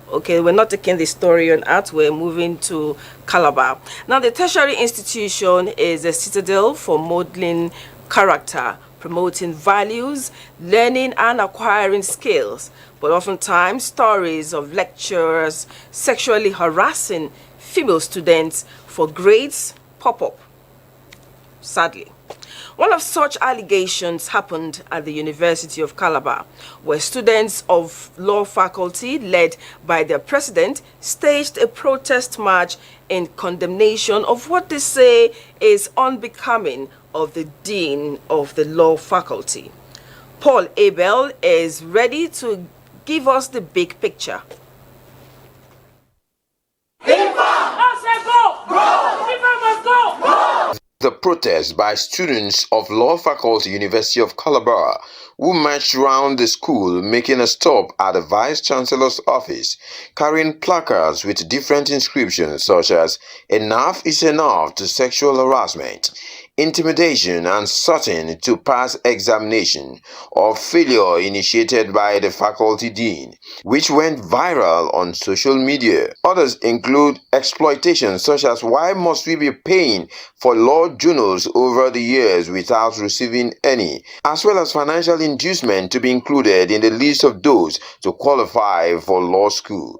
okay, we're not taking the story on art, we're moving to Calabar. Now, the tertiary institution is a citadel for modeling character, promoting values, learning and acquiring skills. But oftentimes, stories of lecturers sexually harassing female students for grades pop up, sadly. One of such allegations happened at the University of Calabar, where students of law faculty, led by their president, staged a protest march in condemnation of what they say is unbecoming of the dean of the law faculty. Paul Abel is ready to give us the big picture. The protest by students of Law Faculty, University of Calabar, who marched around the school, making a stop at the Vice-Chancellor's office, carrying placards with different inscriptions such as "Enough is enough to sexual harassment," intimidation and certain to pass examination, or failure initiated by the faculty dean, which went viral on social media. Others include exploitation such as "Why must we be paying for law journals over the years without receiving any," as well as financial inducement to be included in the list of those to qualify for law school.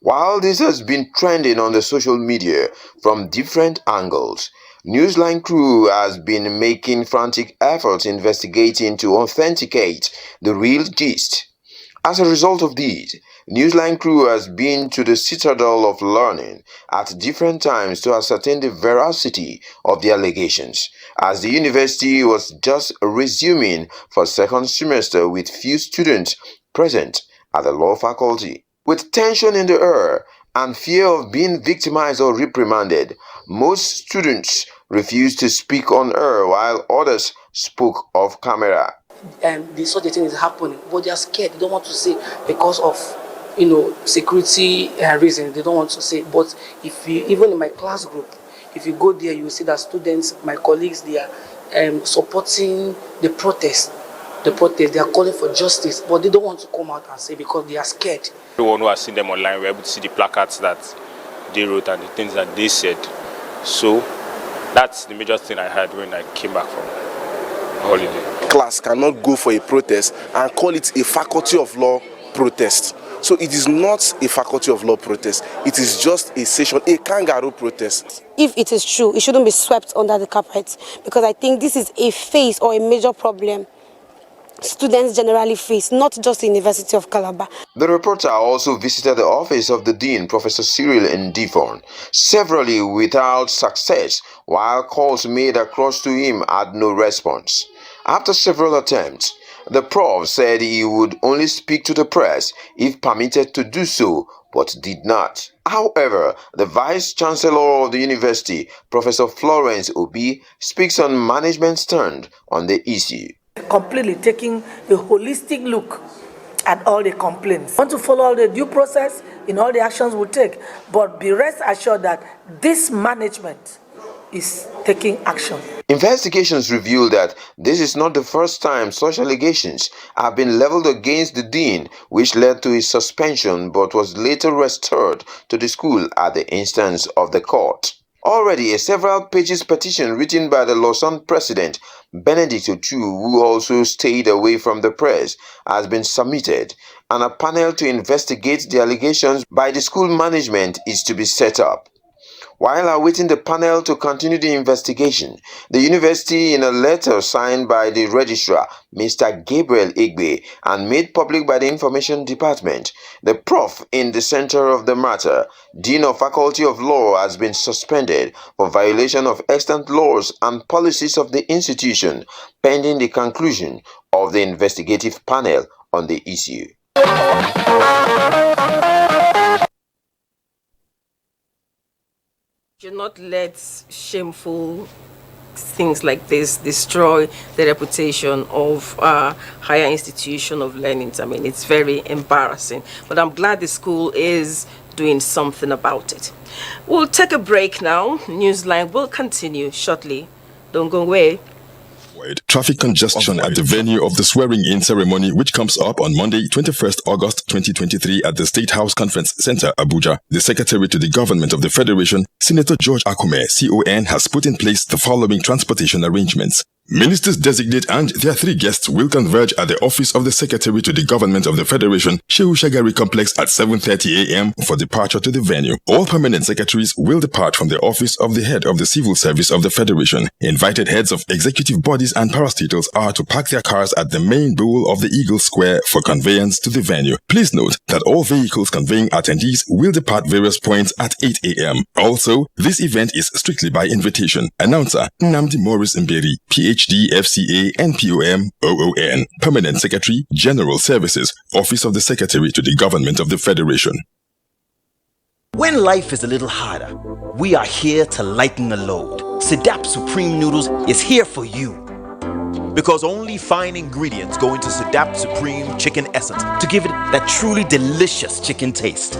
While this has been trending on the social media from different angles, NewsLine crew has been making frantic efforts investigating to authenticate the real gist. As a result of these, NewsLine crew has been to the citadel of learning at different times to ascertain the veracity of the allegations, as the university was just resuming for second semester with few students present at the law faculty. With tension in the air and fear of being victimized or reprimanded, most students refused to speak on air while others spoke off camera. This sort of thing is happening, but they are scared. They don't want to say because of, security reasons. They don't want to say. But if you, even in my class group, if you go there, you will see that students, my colleagues, they are supporting the protest. They are calling for justice, but they don't want to come out and say because they are scared. Everyone who has seen them online, we're able to see the placards that they wrote and the things that they said. So that's the major thing I heard when I came back from holiday. Class cannot go for a protest and call it a faculty of law protest. So it is not a faculty of law protest. It is just a session, a kangaroo protest. If it is true, it shouldn't be swept under the carpet, because I think this is a phase or a major problem students generally face, not just the University of Calabar. The reporter also visited the office of the Dean, Professor Cyril Ndifon, severally without success, while calls made across to him had no response. After several attempts, the prof said he would only speak to the press if permitted to do so, but did not. However, the Vice-Chancellor of the university, Professor Florence Obi, speaks on management's stand on the issue. Completely taking a holistic look at all the complaints. We want to follow all the due process in all the actions we take, but be rest assured that this management is taking action. Investigations reveal that this is not the first time such allegations have been leveled against the dean, which led to his suspension but was later restored to the school at the instance of the court. Already, a several pages petition written by the Lausanne president, Benedict Ochu, who also stayed away from the press, has been submitted, and a panel to investigate the allegations by the school management is to be set up. While awaiting the panel to continue the investigation, the university, in a letter signed by the registrar, Mr. Gabriel Igbe, and made public by the Information Department, the prof in the center of the matter, Dean of Faculty of Law, has been suspended for violation of extant laws and policies of the institution, pending the conclusion of the investigative panel on the issue. Should not let shameful things like this destroy the reputation of higher institution of learning. I mean, it's very embarrassing. But I'm glad the school is doing something about it. We'll take a break now. Newsline will continue shortly. Don't go away. Traffic congestion at the venue of the swearing-in ceremony, which comes up on Monday, 21st August 2023 at the State House Conference Center, Abuja. The Secretary to the Government of the Federation, Senator George Akume, CON, has put in place the following transportation arrangements. Ministers designate and their 3 guests will converge at the office of the Secretary to the Government of the Federation, Shehu Shagari Complex at 7:30 a.m. for departure to the venue. All permanent secretaries will depart from the office of the head of the Civil Service of the Federation. Invited heads of executive bodies and parastatals are to park their cars at the main bowl of the Eagle Square for conveyance to the venue. Please note that all vehicles conveying attendees will depart various points at 8 a.m. Also, this event is strictly by invitation. Announcer Nnamdi Morris Mberi, PhD, FCA, NPOM, OON. Permanent Secretary, General Services, Office of the Secretary to the Government of the Federation. When life is a little harder, we are here to lighten the load. Sedap Supreme Noodles is here for you. Because only fine ingredients go into Sedap Supreme Chicken Essence to give it that truly delicious chicken taste.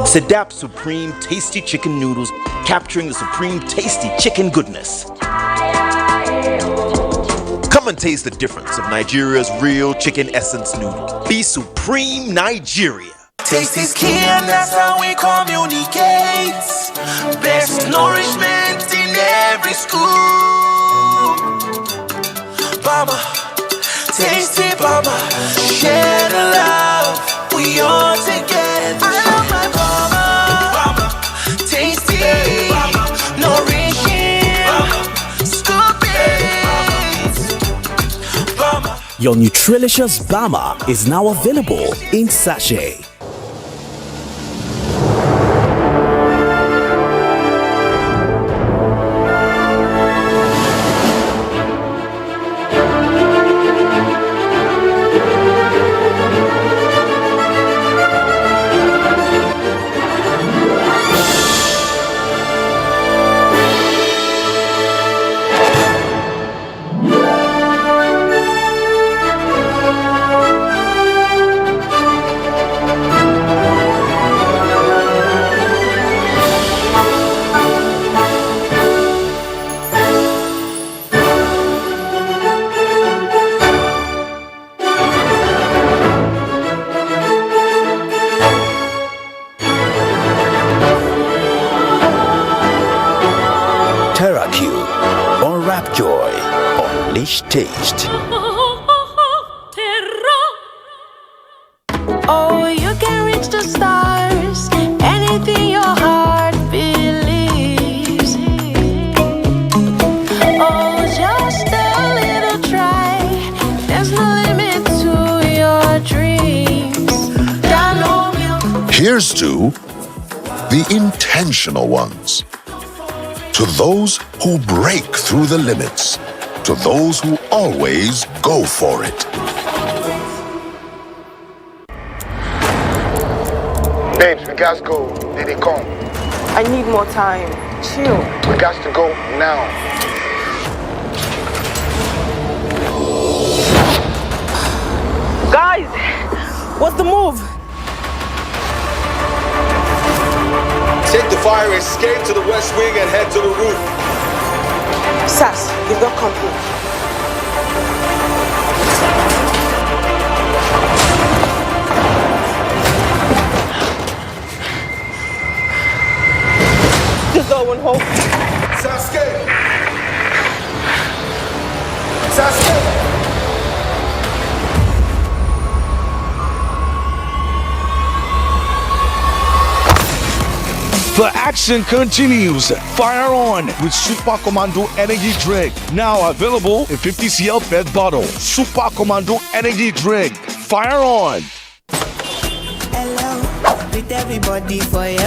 Sedap Supreme Tasty Chicken Noodles, capturing the supreme tasty chicken goodness. Come and taste the difference of Nigeria's real chicken essence noodles. Be Supreme Nigeria. Taste is key and that's how we communicate. Best nourishment in every school. Mama, tasty mama, share the love, we all together. I love my mama, tasty, nourishing, school days. Your Nutrilicious Bama is now available in sachet. Taste. Oh, you can reach the stars, anything your heart believes. Oh, just a little try, there's no limit to your dreams. Here's to the intentional ones, to those who break through the limits, to those who always go for it. Babes, we gotta go. Did they come? I need more time. Chill. We got to go now. Guys, what's the move? Take the fire escape to the west wing and head to the roof. Sass, you've got company. This door won't hold. Sasuke! Sasuke! The action continues. Fire on with Super Commando Energy Drink. Now available in 50cl PET bottle. Super Commando Energy Drink. Fire on. Hello, with everybody for you.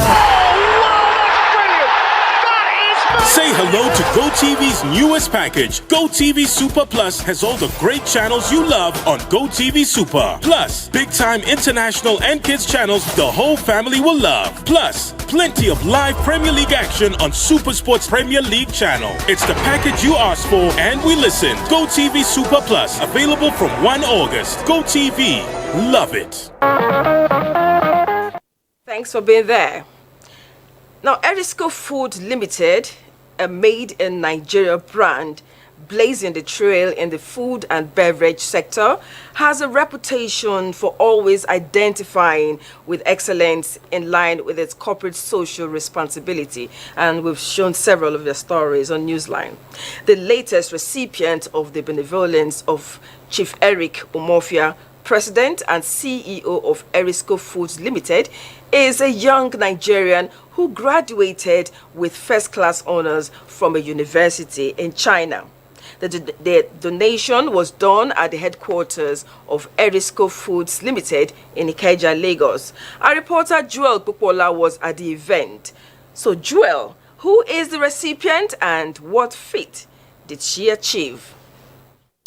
Say hello to GoTV's newest package. GoTV Super Plus has all the great channels you love on GoTV Super. Plus, big-time international and kids channels the whole family will love. Plus, plenty of live Premier League action on Super Sports Premier League channel. It's the package you asked for and we listened. GoTV Super Plus, available from 1 August. GoTV, love it. Thanks for being there. Now, Erisco Food Limited, a made-in-Nigeria brand, blazing the trail in the food and beverage sector, has a reputation for always identifying with excellence in line with its corporate social responsibility. And we've shown several of their stories on Newsline. The latest recipient of the benevolence of Chief Eric Umofia, President and CEO of Erisco Foods Limited, is a young Nigerian who graduated with first-class honors from a university in China. The donation was done at the headquarters of Erisco Foods Limited in Ikeja, Lagos. Our reporter Joel Pupola was at the event. So Joel, who is the recipient and what feat did she achieve?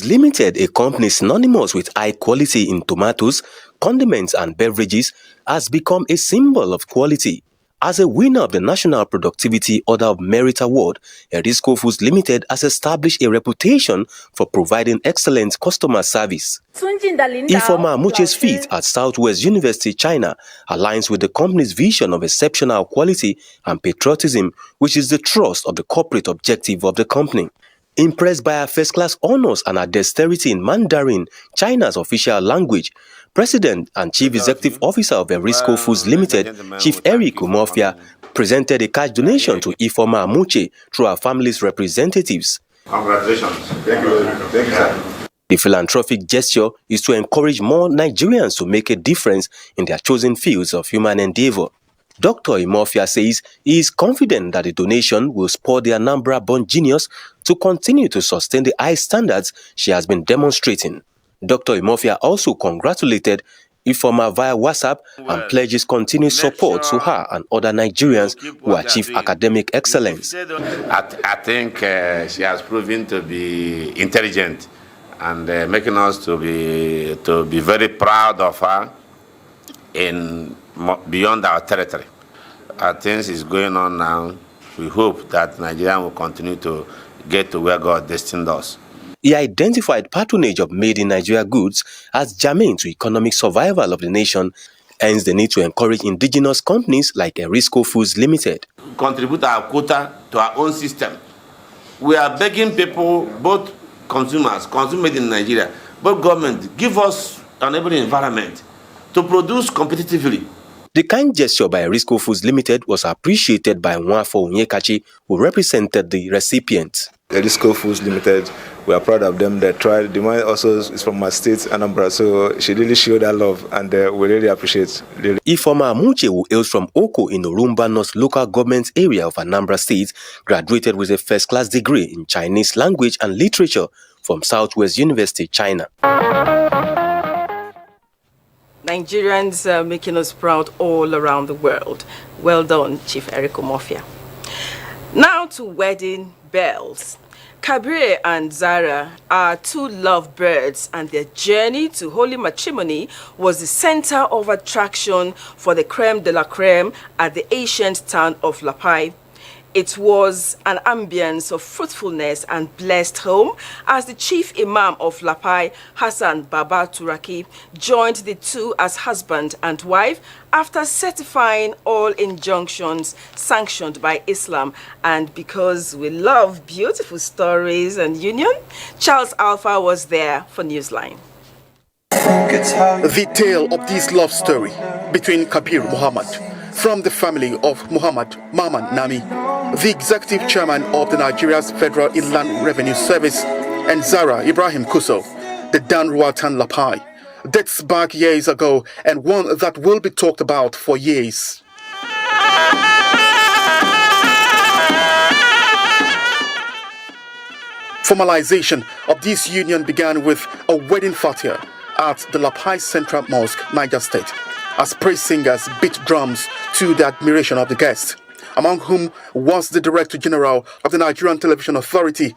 Limited, a company synonymous with high quality in tomatoes, condiments and beverages, has become a symbol of quality. As a winner of the National Productivity Order of Merit Award, Erisco Foods Limited has established a reputation for providing excellent customer service. Ifeoma Amuche's feat at Southwest University, China, aligns with the company's vision of exceptional quality and patriotism, which is the thrust of the corporate objective of the company. Impressed by her first-class honors and her dexterity in Mandarin, China's official language, President and Chief Executive Officer of Erisco Foods Limited, Chief Eric Umofia, presented a cash donation to Ifeoma Amuche through her family's representatives. Congratulations. Thank you. Thank you, sir. The philanthropic gesture is to encourage more Nigerians to make a difference in their chosen fields of human endeavor. Dr. Imofia says he is confident that the donation will spur the Anambra-born genius to continue to sustain the high standards she has been demonstrating. Dr. Imofia also congratulated Ifeoma via WhatsApp and pledges continued support to her and other Nigerians who achieve academic excellence. I think she has proven to be intelligent and making us to be very proud of her in beyond our territory. Things is going on now. We hope that Nigeria will continue to get to where God destined us. He identified patronage of made-in-Nigeria goods as germane to economic survival of the nation, hence the need to encourage indigenous companies like Erisco Foods Limited. Contribute our quota to our own system. We are begging people, both consumers, consume made in Nigeria, both government, give us an able environment to produce competitively. The kind gesture by Erisco Foods Limited was appreciated by Nwafo Onyekachi, who represented the recipient. Erisco Foods Limited, we are proud of them. They tried. The one also is from my state, Anambra, so she really showed that love, and we really appreciate. Really. Ifeoma Amuche, who hails from Oko in Orumba North local government area of Anambra State, graduated with a first-class degree in Chinese language and literature from Southwest University, China. Nigerians are making us proud all around the world. Well done, Chief Eric Umofia. Now to wedding bells. Kabir and Zara are two lovebirds, and their journey to holy matrimony was the center of attraction for the creme de la creme at the ancient town of Lapai. It was an ambience of fruitfulness and blessed home as the chief imam of Lapai, Hassan Baba Turaki, joined the two as husband and wife after certifying all injunctions sanctioned by Islam. And because we love beautiful stories and union, Charles Alpha was there for Newsline. The tale of this love story between Kabir Muhammad from the family of Muhammad Maman Nami, the executive chairman of the Nigeria's Federal Inland Revenue Service, and Zara Ibrahim Kuso, the Dan Ruatan Lapai, dates back years ago and one that will be talked about for years. Formalization of this union began with a wedding fatia at the Lapai Central Mosque, Niger State, as praise singers beat drums to the admiration of the guests. among whom was the Director General of the Nigerian Television Authority,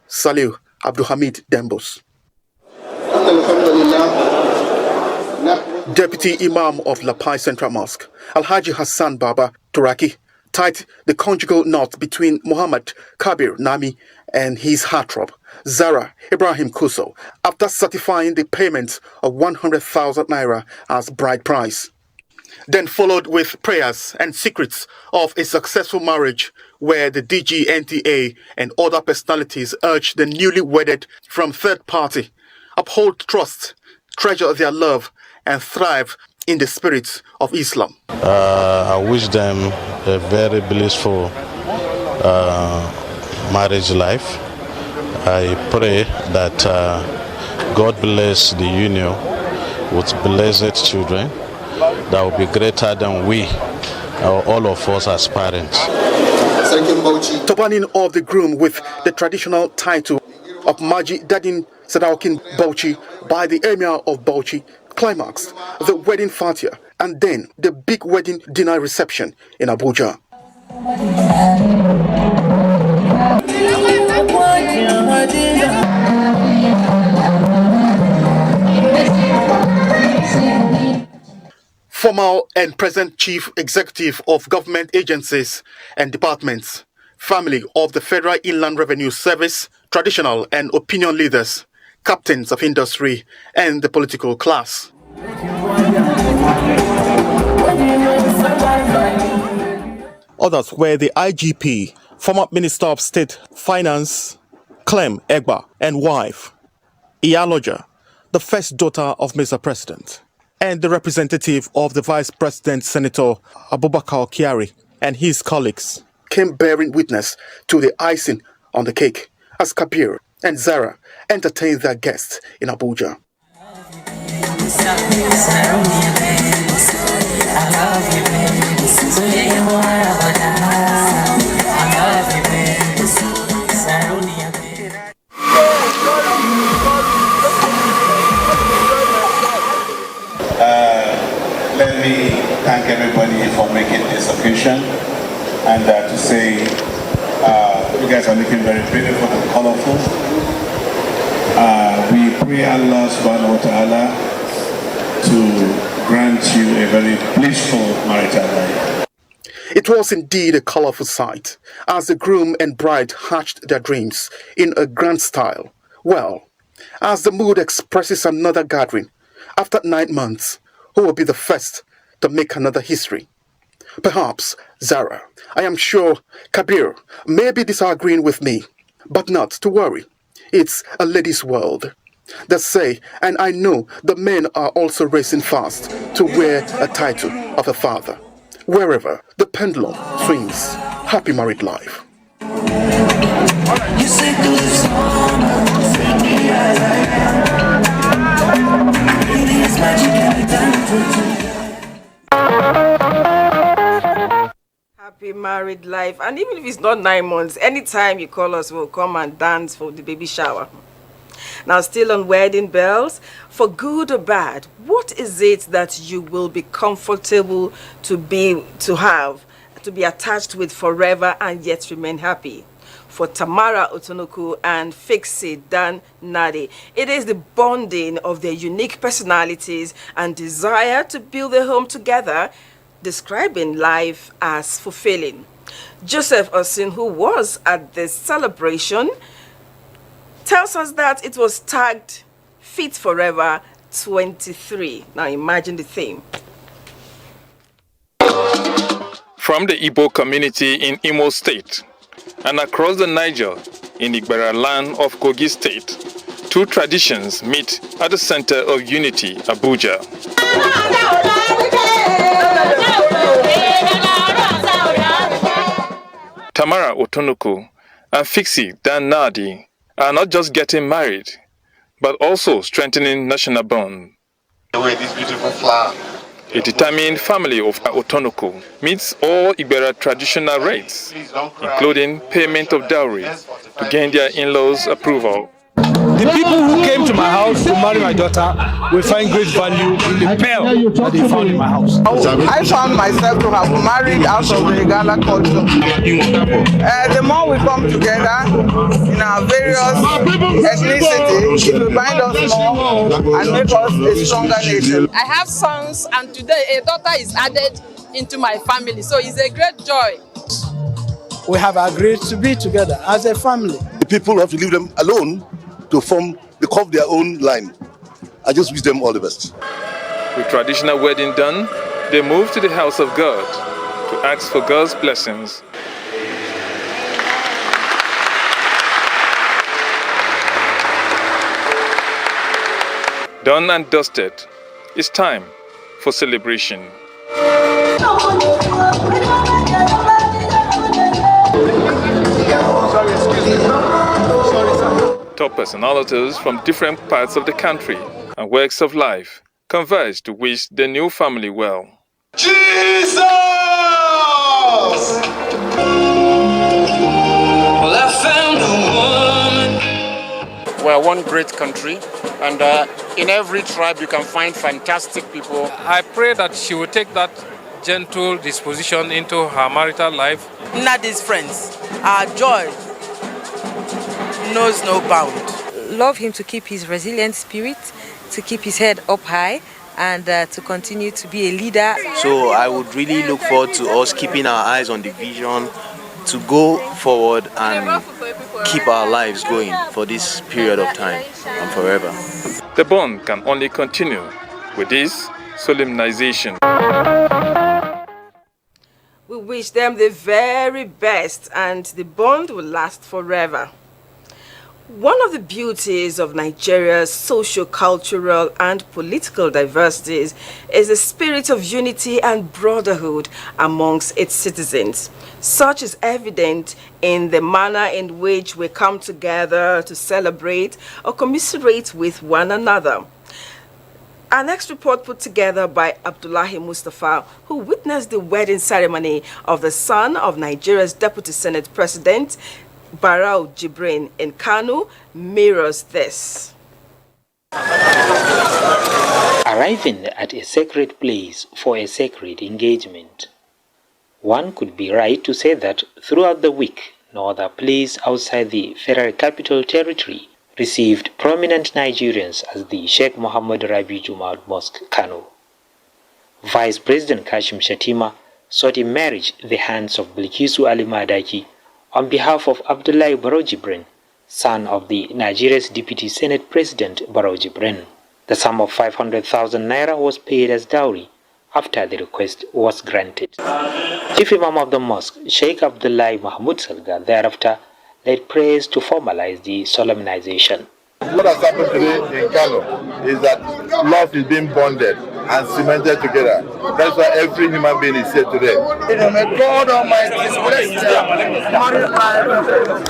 Saliu Abdulhamid Dembos. Deputy Imam of Lapai Central Mosque, Alhaji Hassan Baba Turaki, tied the conjugal knot between Muhammad Kabir Nami and his heartthrob, Zara Ibrahim Kuso, after certifying the payment of 100,000 naira as bride price. Then followed with prayers and secrets of a successful marriage, where the DG, NTA and other personalities urged the newly wedded from third party uphold trust, treasure their love, and thrive in the spirit of Islam. I wish them a very blissful marriage life. I pray that God bless the union with blessed children that will be greater than we, all of us as parents. Turbaning of the groom with the traditional title of Maji Dadin Sadaukin Bauchi by the Emir of Bauchi climaxed the wedding fatia and then the big wedding dinner reception in Abuja. Former and present chief executive of government agencies and departments, family of the Federal Inland Revenue Service, traditional and opinion leaders, captains of industry, and the political class. Others were the IGP, former Minister of State Finance, Clem Egba, and wife, Iyaloja, the first daughter of Mr. President, and the representative of the Vice President, Senator Abubakar Kyari, and his colleagues came bearing witness to the icing on the cake as Kabir and Zara entertained their guests in Abuja. Let me thank everybody for making this occasion, and to say you guys are looking very beautiful and colorful. We pray Allah subhanahu wa ta'ala to grant you a very blissful marital life. It was indeed a colorful sight as the groom and bride hatched their dreams in a grand style. Well, as the mood expresses another gathering, after 9 months, who will be the first to make another history? Perhaps Zara. I am sure Kabir may be disagreeing with me, but not to worry. It's a ladies' world. They say, and I know the men are also racing fast to wear a title of a father. Wherever the pendulum swings, happy married life. Happy married life. And even if it's not 9 months, anytime you call us, we'll come and dance for the baby shower. Now, still on wedding bells, for good or bad, what is it that you will be comfortable to be attached with forever and yet remain happy? For Tamara Otonuku and Fixie Dan Nadi, it is the bonding of their unique personalities and desire to build a home together, describing life as fulfilling. Joseph Osin, who was at this celebration, tells us that it was tagged Fit Forever 23. Now imagine the theme. From the Igbo community in Imo State and across the Niger in Igbera land of Kogi State, two traditions meet at the center of unity, Abuja. Tamara Otonuku and Fixie Dan Nadi are not just getting married, but also strengthening national bond. This beautiful flower. A determined family of Otonuku meets all Igbera traditional rites, including payment of dowry, to gain their in-laws' approval. The people who came to my house to marry my daughter will find great value in the pearl that they found in my house. I found myself to have married out of the Igala culture. The more we come together in our various ethnicities, it will bind us more and make us a stronger nation. I have sons, and today a daughter is added into my family, so it's a great joy. We have agreed to be together as a family. The people have to leave them alone to carve their own line. I just wish them all the best. With traditional wedding done, they moved to the house of God to ask for God's blessings. Done and dusted, it's time for celebration. Top personalities from different parts of the country and walks of life converged to wish the new family well. Jesus! Well, I found a woman. We're one great country, and in every tribe you can find fantastic people. I pray that she will take that gentle disposition into her marital life. Not these friends, our joy knows no bound. Love him to keep his resilient spirit, to keep his head up high, and to continue to be a leader. So I would really look forward to us keeping our eyes on the vision, to go forward and keep our lives going for this period of time and forever. The bond can only continue with this solemnization. We wish them the very best, and the bond will last forever. One of the beauties of Nigeria's socio-cultural and political diversities is the spirit of unity and brotherhood amongst its citizens. Such is evident in the manner in which we come together to celebrate or commiserate with one another. Our next report put together by Abdullahi Mustafa, who witnessed the wedding ceremony of the son of Nigeria's Deputy Senate President, Barau Jibrin in Kano, mirrors this. Arriving at a sacred place for a sacred engagement. One could be right to say that throughout the week, no other place outside the Federal Capital Territory received prominent Nigerians as the Sheikh Mohammed Rabi Jumaad Mosque, Kano. Vice President Kashim Shatima sought in marriage the hands of Bilkisu Ali Madaki on behalf of Abdullahi Barau Jibrin, son of the Nigeria's Deputy Senate President Barau Jibrin. The sum of 500,000 naira was paid as dowry after the request was granted. Chief Imam of the mosque, Sheikh Abdullahi Mahmoud Salga, thereafter led prayers to formalize the solemnization. What has happened today in Kano is that love is being bonded and cemented together. That's why every human being is here today. May God Almighty bless them, married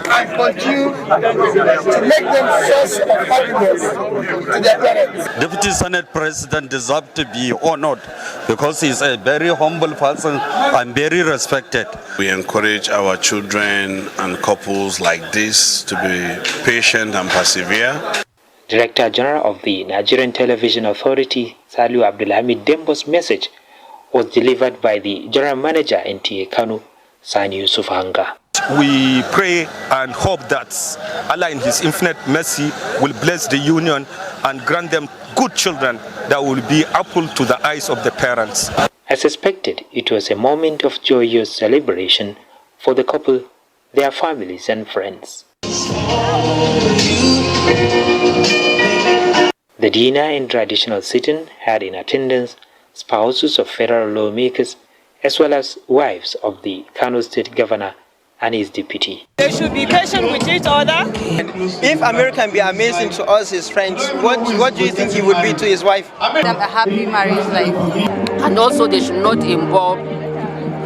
and continue to make them source of happiness to their parents. Deputy Senate President deserves to be honored because he's a very humble person and very respected. We encourage our children and couples like this to be patient and persevere. Director General of the Nigerian Television Authority, Saliu Abdulhamid Dembo's message was delivered by the General Manager NTA Kano, Sani Yusuf Hanga. We pray and hope that Allah in His infinite mercy will bless the union and grant them good children that will be apple to the eyes of the parents. As expected, it was a moment of joyous celebration for the couple, their families and friends. The dinner and traditional sitting had in attendance spouses of federal lawmakers as well as wives of the Kano State Governor and his deputy. They should be patient with each other. If America can be amazing to us, his friends, what do you think he would be to his wife? Have a happy marriage life. And also they should not involve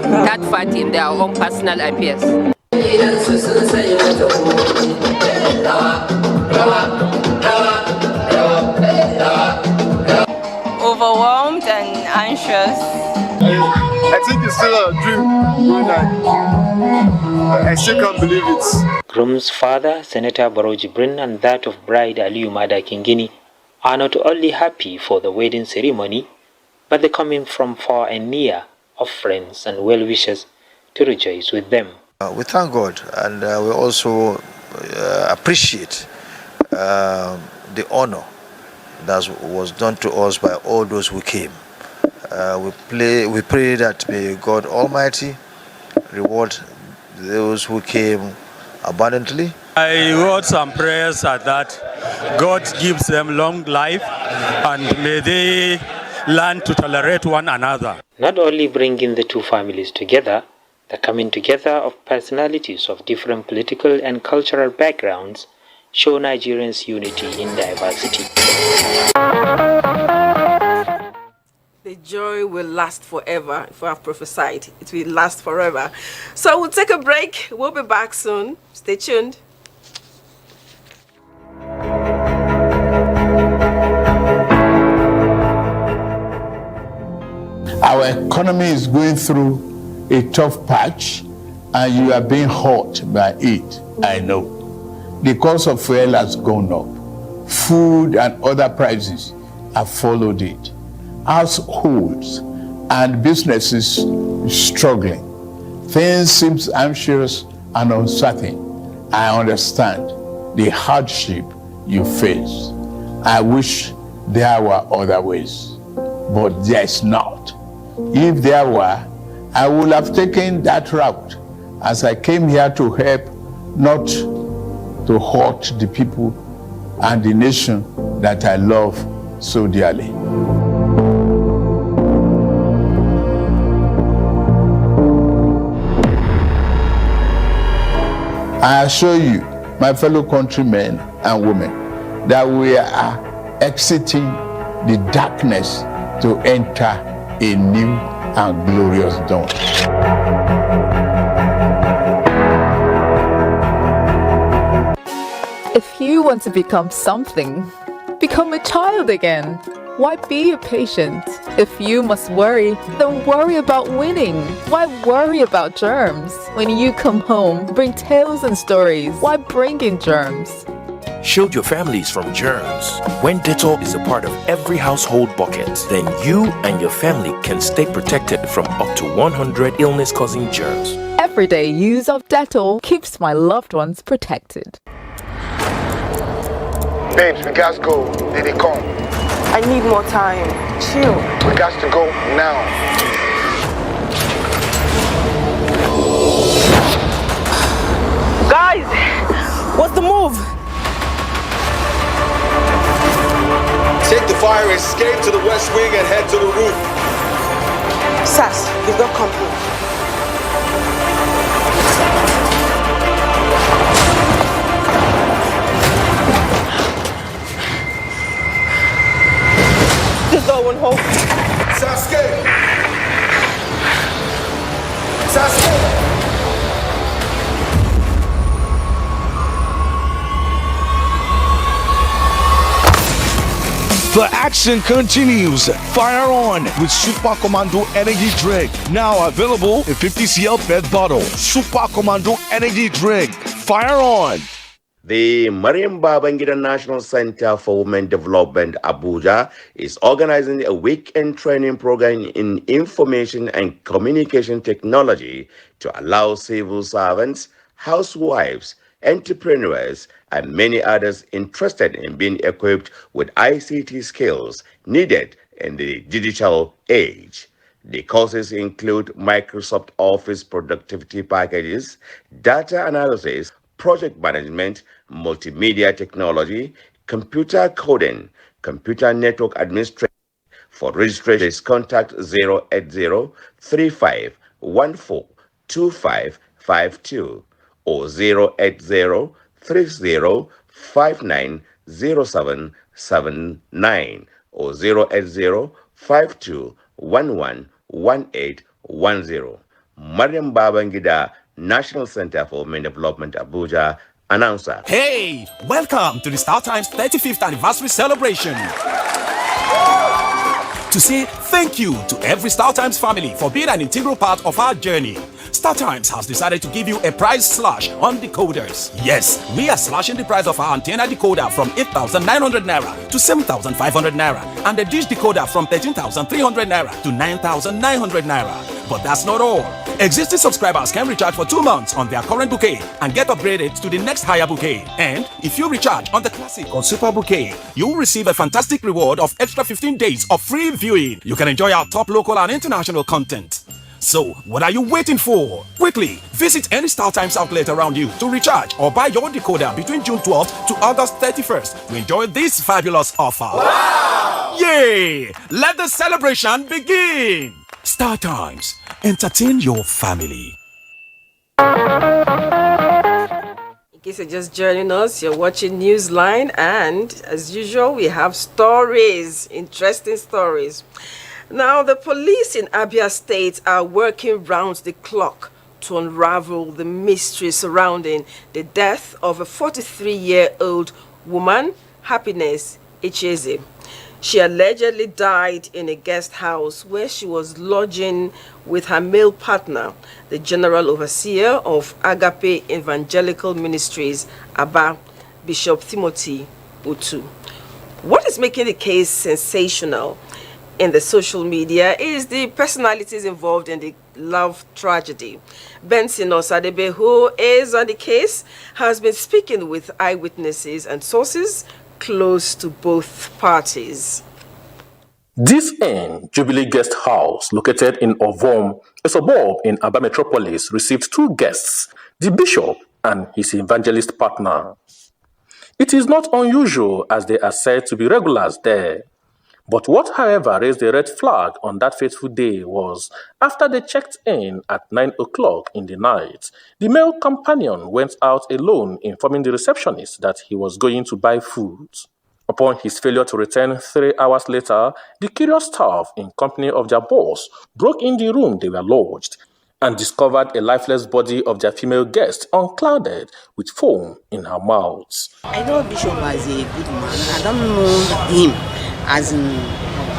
that party in their own personal affairs. Overwhelmed and anxious. I think it's still a dream. I still can't believe it. Groom's father, Senator Barrow Jibrin, and that of bride Aliyu Mada Kingini are not only happy for the wedding ceremony, but they come in from far and near of friends and well-wishers to rejoice with them. We thank God, and we also appreciate the honor that was done to us by all those who came. We pray that may God Almighty reward those who came abundantly. I wrote some prayers at that God gives them long life and may they learn to tolerate one another. Not only bringing the two families together, the coming together of personalities of different political and cultural backgrounds show Nigerians' unity in diversity. The joy will last forever. If I have prophesied, it will last forever. So we'll take a break. We'll be back soon. Stay tuned. Our economy is going through a tough patch, and you are being hurt by it. I know. The cost of fuel has gone up. Food and other prices have followed it. Households and businesses struggling. Things seem anxious and uncertain. I understand the hardship you face. I wish there were other ways, but there's not. If there were, I would have taken that route, as I came here to help, not to hurt the people and the nation that I love so dearly. I assure you, my fellow countrymen and women, that we are exiting the darkness to enter a new and glorious dawn. If you want to become something, become a child again. Why be patient? If you must worry, then worry about winning. Why worry about germs? When you come home, bring tales and stories. Why bring in germs? Shield your families from germs. When Dettol is a part of every household bucket, then you and your family can stay protected from up to 100 illness-causing germs. Everyday use of Dettol keeps my loved ones protected. Babes, we gotta go. Did they come? I need more time. Chill. We got to go now. Guys, what's the move? Take the fire escape to the west wing and head to the roof. Sass, you've got company. This door won't hold. Sasuke! Sasuke! The action continues. Fire on with Super Commando Energy Drink. Now available in 50cl PET bottle. Super Commando Energy Drink. Fire on. The Mariam Babangida National Center for Women Development, Abuja, is organizing a weekend training program in information and communication technology to allow civil servants, housewives, entrepreneurs, and many others interested in being equipped with ICT skills needed in the digital age. The courses include Microsoft Office productivity packages, data analysis, project management, multimedia technology, computer coding, computer network administration. For registration, contact 08035142552 or 08030590779 or 08052111810. Mariam Babangida, National Center for Women Development, Abuja, announcer. Hey, welcome to the Star Times 35th anniversary celebration. To say Thank you to every StarTimes family for being an integral part of our journey. StarTimes has decided to give you a price slash on decoders. Yes, we are slashing the price of our antenna decoder from 8,900 naira to 7,500 naira and the dish decoder from 13,300 naira to 9,900 naira. But that's not all. Existing subscribers can recharge for 2 months on their current bouquet and get upgraded to the next higher bouquet. And if you recharge on the classic or super bouquet, you'll receive a fantastic reward of extra 15 days of free viewing. You can enjoy our top local and international content. So, what are you waiting for? Quickly, visit any StarTimes outlet around you to recharge or buy your decoder between June 12th to August 31st to enjoy this fabulous offer. Wow! Yay! Let the celebration begin! StarTimes, entertain your family. In case you're just joining us, you're watching NewsLine, and as usual, we have stories, interesting stories. Now, the police in Abuja State are working round the clock to unravel the mystery surrounding the death of a 43-year-old woman, Happiness Echeze. She allegedly died in a guest house where she was lodging with her male partner, the General Overseer of Agape Evangelical Ministries, Aba, Bishop Timothy Utu. What is making the case sensational in the social media is the personalities involved in the love tragedy. Benson Osadebe, who is on the case, has been speaking with eyewitnesses and sources close to both parties. This Inn Jubilee Guest House, located in Ovom, a suburb in Aba Metropolis, received 2 guests, the bishop and his evangelist partner. It is not unusual as they are said to be regulars there. But what, however, raised a red flag on that fateful day was, after they checked in at 9 o'clock in the night, the male companion went out alone, informing the receptionist that he was going to buy food. Upon his failure to return 3 hours later, the curious staff, in company of their boss, broke in the room they were lodged and discovered a lifeless body of their female guest, unclouded with foam in her mouth. I know Bishop as a good man. I don't know him as in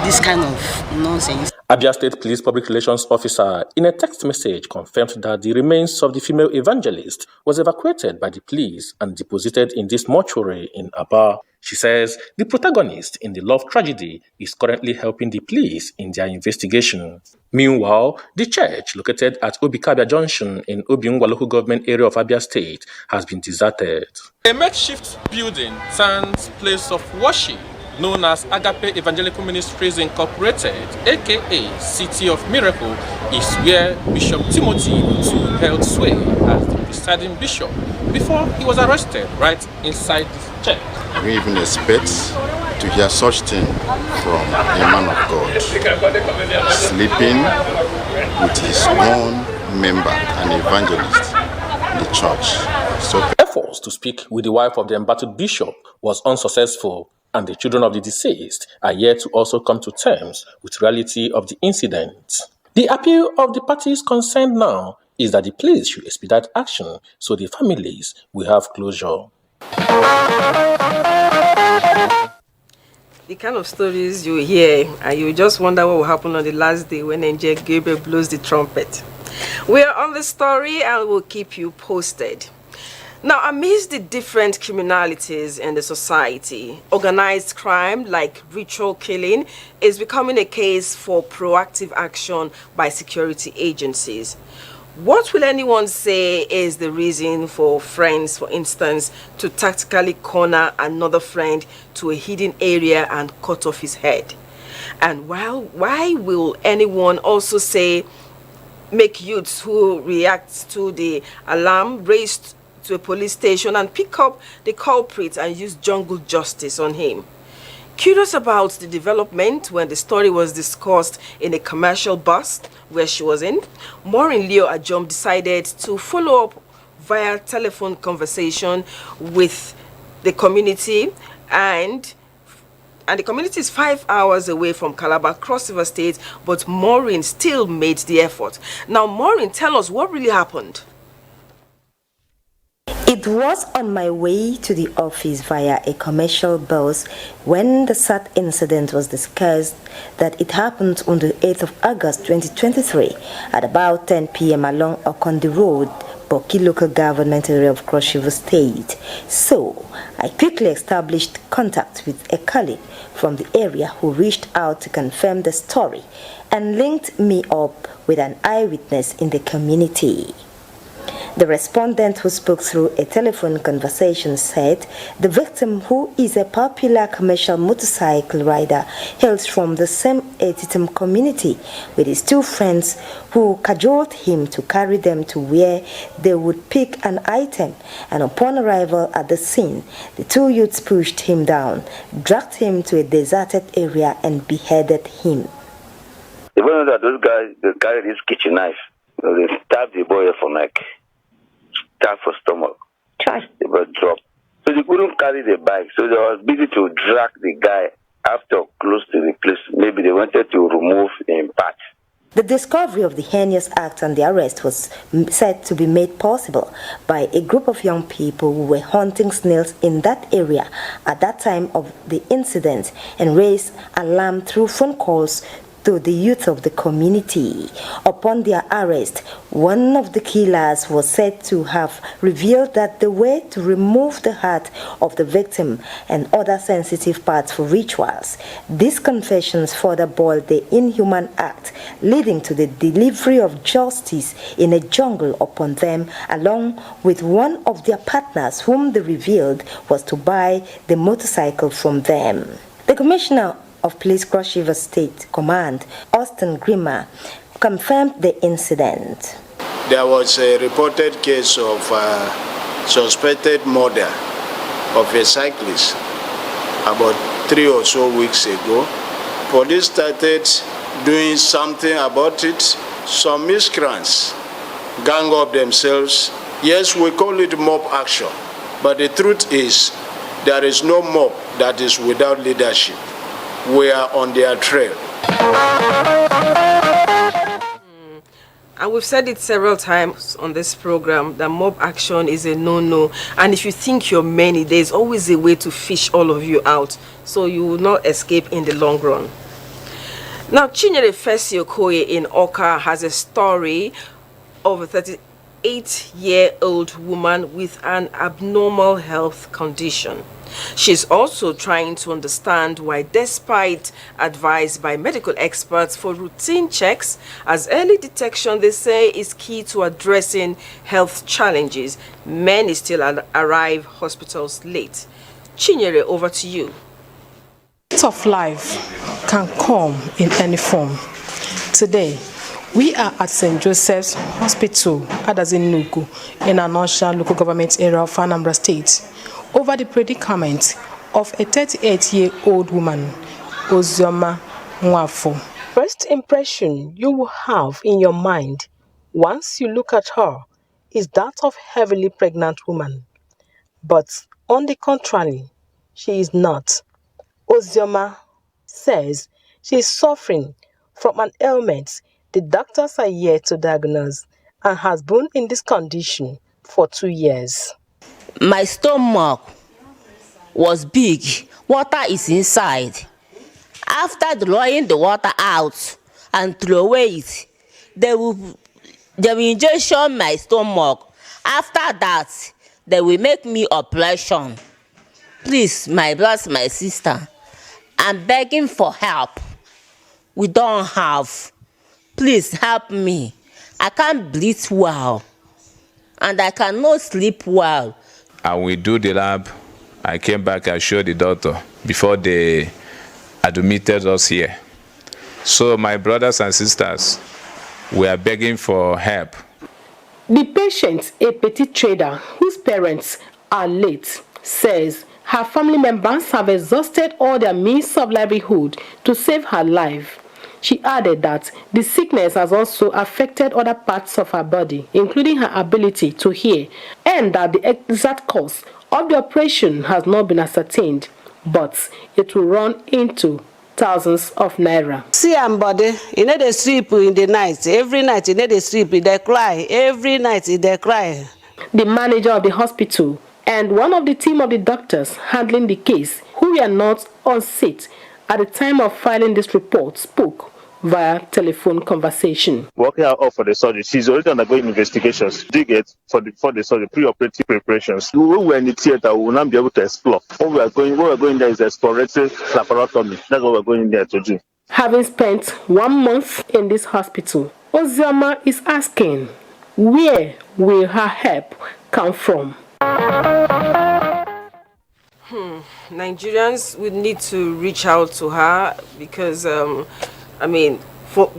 this kind of nonsense. Abia State Police Public Relations Officer, in a text message, confirmed that the remains of the female evangelist was evacuated by the police and deposited in this mortuary in Aba. She says the protagonist in the love tragedy is currently helping the police in their investigation. Meanwhile, the church located at Obikabia Junction in Obiungwa local government area of Abia State has been deserted. A makeshift building turns place of worship known as Agape Evangelical Ministries Incorporated, aka City of Miracle, is where Bishop Timothy Utu held sway as the presiding bishop before he was arrested right inside this church. We even expect to hear such thing from a man of God, sleeping with his own member, an evangelist in the church. So efforts to speak with the wife of the embattled bishop was unsuccessful, and the children of the deceased are yet to also come to terms with reality of the incident. The appeal of the parties concerned now is that the police should expedite action so the families will have closure. The kind of stories you hear and you just wonder what will happen on the last day when NJ Gabriel blows the trumpet. We are on the story and we'll keep you posted. Now, amidst the different criminalities in the society, organized crime like ritual killing is becoming a case for proactive action by security agencies. What will anyone say is the reason for friends, for instance, to tactically corner another friend to a hidden area and cut off his head? And why will anyone also say make youths who react to the alarm raised to a police station and pick up the culprit and use jungle justice on him? Curious about the development when the story was discussed in a commercial bus where she was in, Maureen Leo Ajom decided to follow up via telephone conversation with the community, and the community is 5 hours away from Calabar, Cross River State, but Maureen still made the effort. Now, Maureen, tell us what really happened. It was on my way to the office via a commercial bus when the sad incident was discussed that it happened on the 8th of August 2023 at about 10 p.m. along Okondi Road, Boki local government area of Cross River State. So, I quickly established contact with a colleague from the area who reached out to confirm the story and linked me up with an eyewitness in the community. The respondent, who spoke through a telephone conversation, said the victim, who is a popular commercial motorcycle rider, hails from the same Etitum community with his two friends who cajoled him to carry them to where they would pick an item, and upon arrival at the scene, the two youths pushed him down, dragged him to a deserted area and beheaded him. Even though that those guys, they carry this kitchen knife, they stabbed the boy for neck. Staff for stomach. They were dropped. So they couldn't carry the bike. So they were busy to drag the guy after close to the place. Maybe they wanted to remove in part. The discovery of the heinous act and the arrest was said to be made possible by a group of young people who were hunting snails in that area at that time of the incident and raised alarm through phone calls to the youth of the community. Upon their arrest, one of the killers was said to have revealed that the way to remove the heart of the victim and other sensitive parts for rituals. These confessions further boiled the inhuman act, leading to the delivery of justice in a jungle upon them, along with one of their partners whom they revealed was to buy the motorcycle from them. The commissioner of Police Cross River State Command, Austin Grimmer, confirmed the incident. There was a reported case of suspected murder of a cyclist about 3 or so weeks ago. Police started doing something about it. Some miscreants gang up themselves. Yes, we call it mob action, but the truth is there is no mob that is without leadership. We are on their trail. And we've said it several times on this program that mob action is a no-no. And if you think you're many, there's always a way to fish all of you out, so you will not escape in the long run. Now, Chinyere Fesi Okoye in Oka has a story of a 38-year-old woman with an abnormal health condition. She's also trying to understand why, despite advice by medical experts for routine checks, as early detection, they say, is key to addressing health challenges, many still arrive hospitals late. Chinyere, over to you. Of life can come in any form. Today, we are at St. Joseph's Hospital, Adazinugu, in Anosha local government area of Anambra State, over the predicament of a 38-year-old woman, Ozioma Nwafo. First impression you will have in your mind once you look at her is that of heavily pregnant woman. But on the contrary, she is not. Ozioma says she is suffering from an ailment the doctors are yet to diagnose and has been in this condition for 2 years. My stomach was big. Water is inside. After drawing the water out and throw away it, they will injection my stomach. After that, they will make me operation. Please, my brothers, my sister, I'm begging for help. We don't have. Please help me. I can't breathe well, and I cannot sleep well. And we do the lab. I came back and showed the doctor before they admitted us here. So my brothers and sisters, we are begging for help. The patient, a petite trader whose parents are late, says her family members have exhausted all their means of livelihood to save her life. She added that the sickness has also affected other parts of her body, including her ability to hear, and that the exact cause of the operation has not been ascertained, but it will run into thousands of naira. See am body, you know they sleep in the night. Every night you know they sleep, they cry. Every night they cry. the manager of the hospital, and one of the team of the doctors handling the case, who were not on set at the time of filing this report, spoke via telephone conversation. Working out for the surgery, she's already undergoing investigations. Dig it for the surgery, pre-operative preparations. When we're in the theater, we will not be able to explore. What we're going there is exploratory laparotomy. That's what we're going there to do. Having spent 1 month in this hospital, Ozioma is asking, where will her help come from? Nigerians would need to reach out to her because, for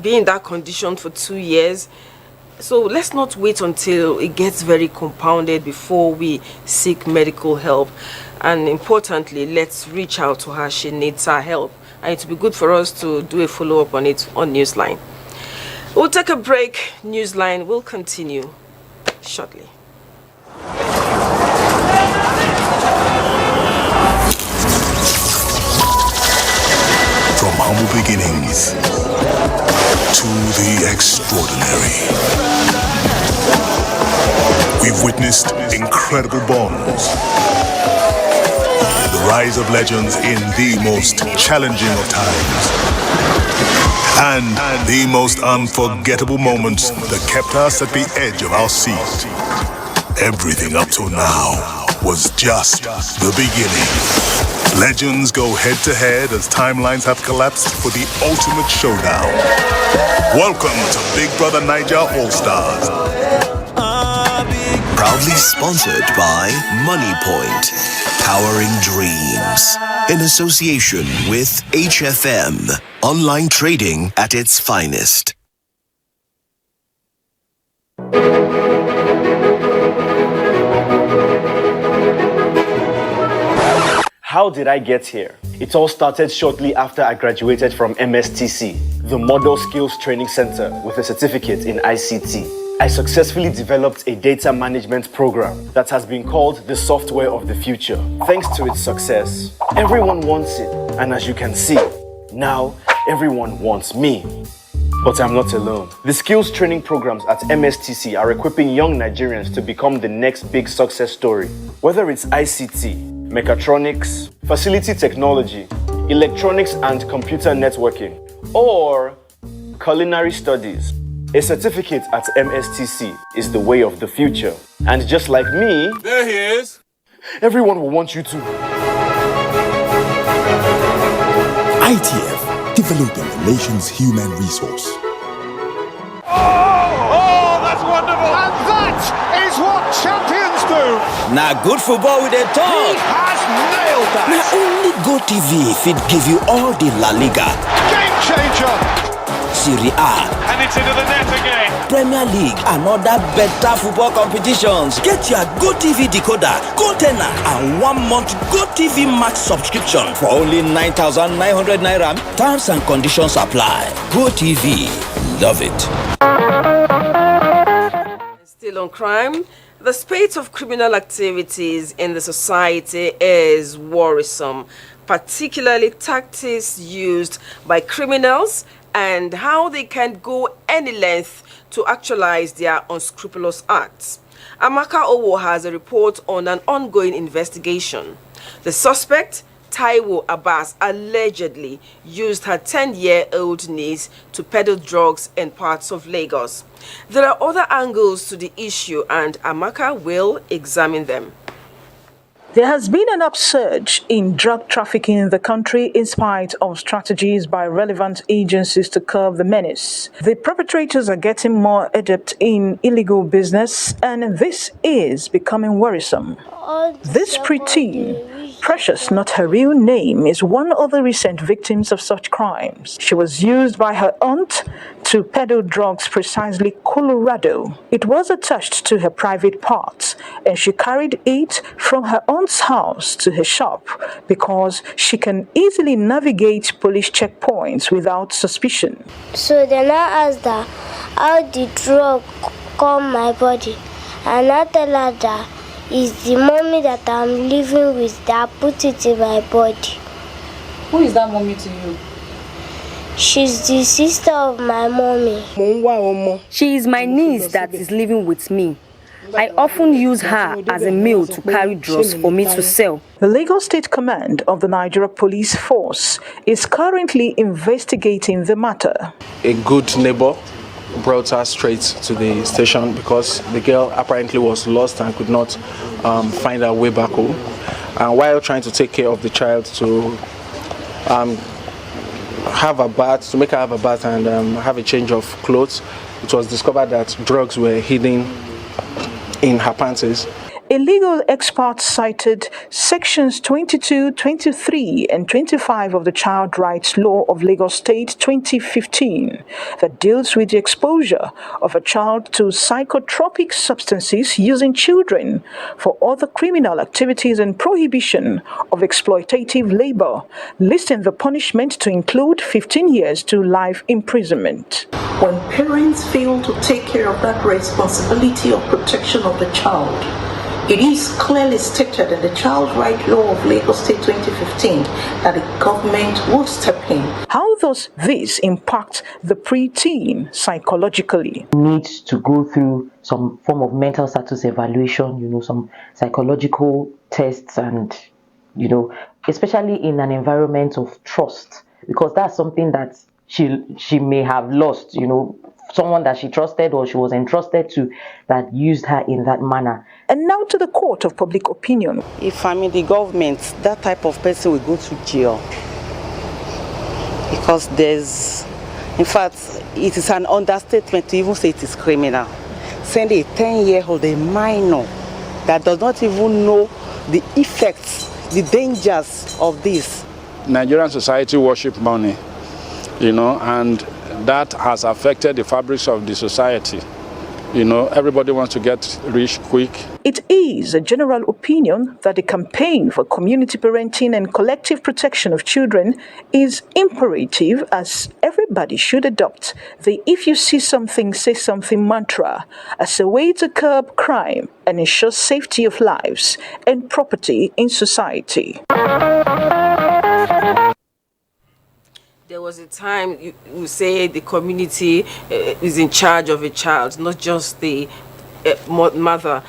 being in that condition for 2 years. So let's not wait until it gets very compounded before we seek medical help. And importantly, let's reach out to her. She needs our help. And it would be good for us to do a follow-up on it on NewsLine. We'll take a break. NewsLine will continue shortly. From humble beginnings to the extraordinary, we've witnessed incredible bonds, the rise of legends in the most challenging of times, and the most unforgettable moments that kept us at the edge of our seat. Everything up till now was just the beginning. Legends go head-to-head as timelines have collapsed for the ultimate showdown. Welcome to Big Brother Naija All-Stars. Proudly sponsored by MoneyPoint, powering dreams. In association with HFM, online trading at its finest. How did I get here? It all started shortly after I graduated from MSTC, the Model Skills Training Center with a certificate in ICT. I successfully developed a data management program that has been called the software of the future. Thanks to its success, everyone wants it. And as you can see, now everyone wants me. But I'm not alone. The skills training programs at MSTC are equipping young Nigerians to become the next big success story. Whether it's ICT, mechatronics, facility technology, electronics and computer networking, or culinary studies, a certificate at MSTC is the way of the future. And just like me, there he is. Everyone will want you to. ITF, developing the nation's human resource. Oh, that's wonderful! And that is what champions do! Now, good football with a talk. He has nailed that! Now, only GoTV fit give you all the La Liga. Game changer! Serie A. And it's into the net again. Premier League and other better football competitions. Get your GoTV decoder, GoTenna, and 1 month GoTV Max subscription for only 9,900 Naira. Terms and conditions apply. GoTV. Love it. Still on crime. The spate of criminal activities in the society is worrisome, particularly tactics used by criminals and how they can go any length to actualize their unscrupulous acts. Amaka Owo has a report on an ongoing investigation. The suspect, Taiwo Abbas, allegedly used her 10-year-old niece to peddle drugs in parts of Lagos. There are other angles to the issue, and Amaka will examine them. There has been an upsurge in drug trafficking in the country in spite of strategies by relevant agencies to curb the menace. The perpetrators are getting more adept in illegal business, and this is becoming worrisome. This preteen, Precious, not her real name, is one of the recent victims of such crimes. She was used by her aunt to peddle drugs, precisely Colorado. It was attached to her private parts, and she carried it from her aunt's house to her shop because she can easily navigate police checkpoints without suspicion. So then I asked her how the drug come my body, and I tell her that it's the mommy that I'm living with that put it in my body. Who is that mommy to you? She's the sister of my mommy. She is my niece that is living with me. I often use her as a mule to carry drugs for me to sell. The Lagos State Command of the Nigeria Police Force is currently investigating the matter. A good neighbor brought her straight to the station because the girl apparently was lost and could not find her way back home. And while trying to take care of the child to have a bath, to make her have a bath and have a change of clothes, it was discovered that drugs were hidden in her panties. A legal expert cited sections 22, 23 and 25 of the Child Rights Law of Lagos State 2015 that deals with the exposure of a child to psychotropic substances using children for other criminal activities and prohibition of exploitative labor, listing the punishment to include 15 years to life imprisonment. When parents fail to take care of that responsibility of protection of the child, it is clearly stated in the Child Rights Law of Lagos State 2015 that the government will step in. How does this impact the preteen psychologically? Need to go through some form of mental status evaluation, some psychological tests and, especially in an environment of trust, because that's something that she may have lost, someone that she trusted or she was entrusted to that used her in that manner. And now to the court of public opinion. If I'm in the government, that type of person will go to jail. Because in fact, it is an understatement to even say it is criminal. Send a 10-year-old, a minor, that does not even know the effects, the dangers of this. Nigerian society worship money, and that has affected the fabrics of the society. Everybody wants to get rich quick. It is a general opinion that the campaign for community parenting and collective protection of children is imperative, as everybody should adopt the "if you see something, say something" mantra as a way to curb crime and ensure safety of lives and property in society. There was a time you say the community is in charge of a child, not just the mother.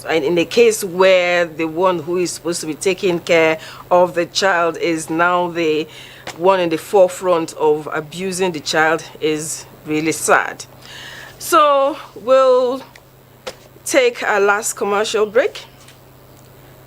And in a case where the one who is supposed to be taking care of the child is now the one in the forefront of abusing the child is really sad. So we'll take our last commercial break.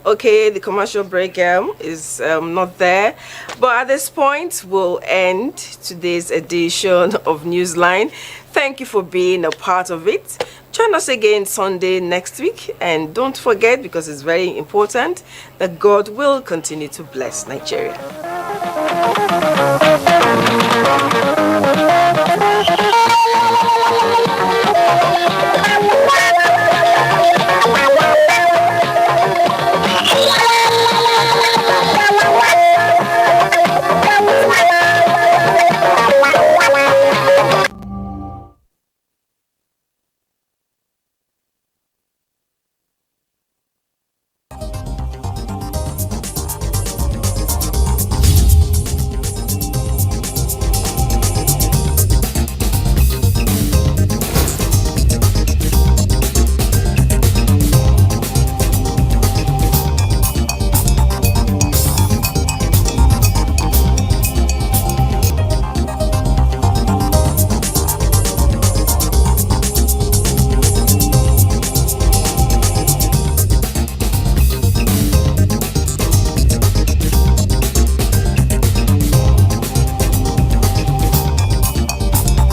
Okay, the commercial break is not there, but at this point we'll end today's edition of Newsline. Thank you for being a part of it. Join us again Sunday next week, and don't forget, because it's very important, that God will continue to bless Nigeria.